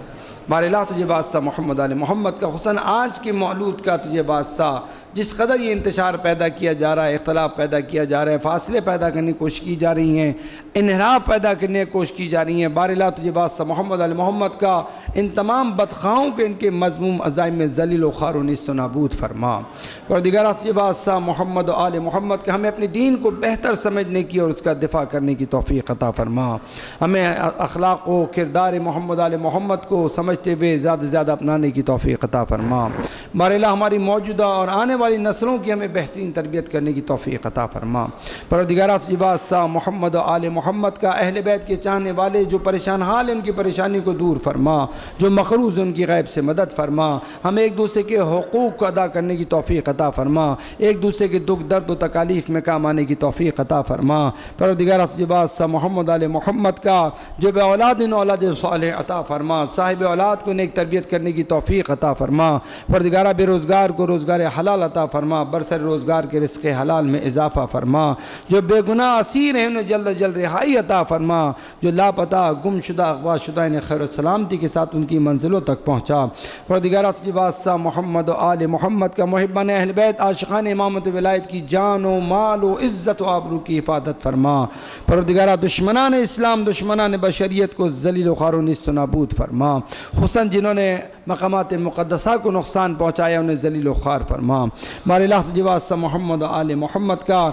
باراللہ تجھے بادشاہ محمد علیہ محمد کا حسن، آج کے مولود کا تجھے بادشاہ، جس قدر یہ انتشار پیدا کیا جا رہا ہے، اختلاف پیدا کیا جا رہا ہے، فاصلے پیدا کرنے کی کوشش کی جا رہی ہیں، انحراف پیدا کرنے کی کوشش کی جا رہی ہیں، باراللہ تجھے بادشاہ محمد علیہ محمد کا ان تمام بدخواہوں کے، ان کے مذموم عزائم میں ذلیل و خوار و نیست و نابود فرما۔ پروردگار تجھے بادشاہ محمد و آل محمد کے ہمیں اپنے دین کو بہتر سمجھنے کی اور اس کا دفاع کرنے کی توفیق عطا فرما، ہمیں اخلاق و کردار محمد علیہ محمد کو سمجھتے ہوئے زیادہ سے زیادہ اپنانے کی توفیق عطا فرما۔ باراللہ ہماری موجودہ اور آنے والی نسلوں کی ہمیں بہترین تربیت کرنے کی توفیق عطا فرما۔ پروردگار تجھے بادشاہ محمد و آل محمد کا اہل بیت کے چاہنے والے جو پریشان حال ہیں ان کی پریشانی کو دور فرما، جو مقروض ان کی غیب سے مدد فرما، ہمیں ایک دوسرے کے حقوق کو ادا کرنے کی توفیق عطا فرما، ایک دوسرے کے دکھ درد و تکالیف میں کام آنے کی توفیق عطا فرما۔ پروردگار تجھے بادشاہ محمد علیہ محمد کا جو بے اولاد ان اولاد صالح عطا فرما، صاحب اولاد کو نیک تربیت کرنے کی توفیق عطا فرما۔ پروردگار بے روزگار کو روزگار حلال عطا فرما، برسر روزگار کے رزق حلال میں اضافہ فرما، جو بے گناہ اسیر ہیں انہیں جلد جلد رہائی عطا فرما، جو لاپتہ گم شدہ اغوا شدہ انہیں خیر و سلامتی کے ساتھ ان کی منزلوں تک پہنچا۔ پروردگار تجھے بادشاہ محمد و آل محمد کا محبان اہل بیت عاشقان امامت ولایت کی جان و مال و عزت و آبرو کی حفاظت فرما۔ پروردگار دشمنان اسلام، دشمنان بشریت کو ذلیل و خوار و نیست و نابود فرما، خصوصاً جنہوں نے مقامات مقدسہ کو نقصان پہنچایا انہیں ذلیل و خوار فرما۔ باراللہ تجھے بادشاہ محمد و آل محمد کا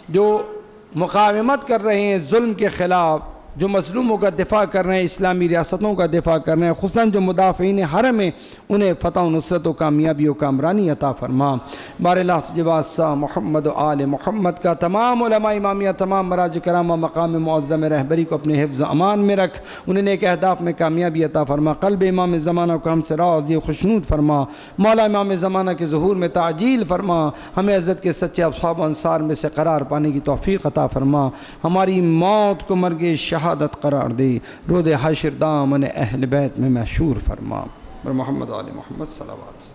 جو مقاومت کر رہے ہیں ظلم کے خلاف، جو مظلوموں کا دفاع کر رہے ہیں، اسلامی ریاستوں کا دفاع کر رہے ہیں، خصوصاً جو مدافعین حرم ہیں انہیں فتح و نصرت و کامیابی و کامرانی عطا فرما۔ باراللہ تجھے بادشاہ محمد و آل محمد کا تمام علماء امامیہ، تمام مراج کرام و مقام معظم رہبری کو اپنے حفظ و امان میں رکھ، انہیں نیک اہداف میں کامیابی عطا فرما۔ قلب امام زمانہ کو ہم سے راضی و خوشنود فرما، مولا امام زمانہ کے ظہور میں تعجیل فرما، ہمیں عزت کے سچے اصحاب و انصار میں سے قرار پانے کی توفیق عطا فرما، ہماری موت کو مرگ شہادت قرار دے، رود حشر دامن اہل بیت میں محشور فرما۔ محمد آل محمد صلوات۔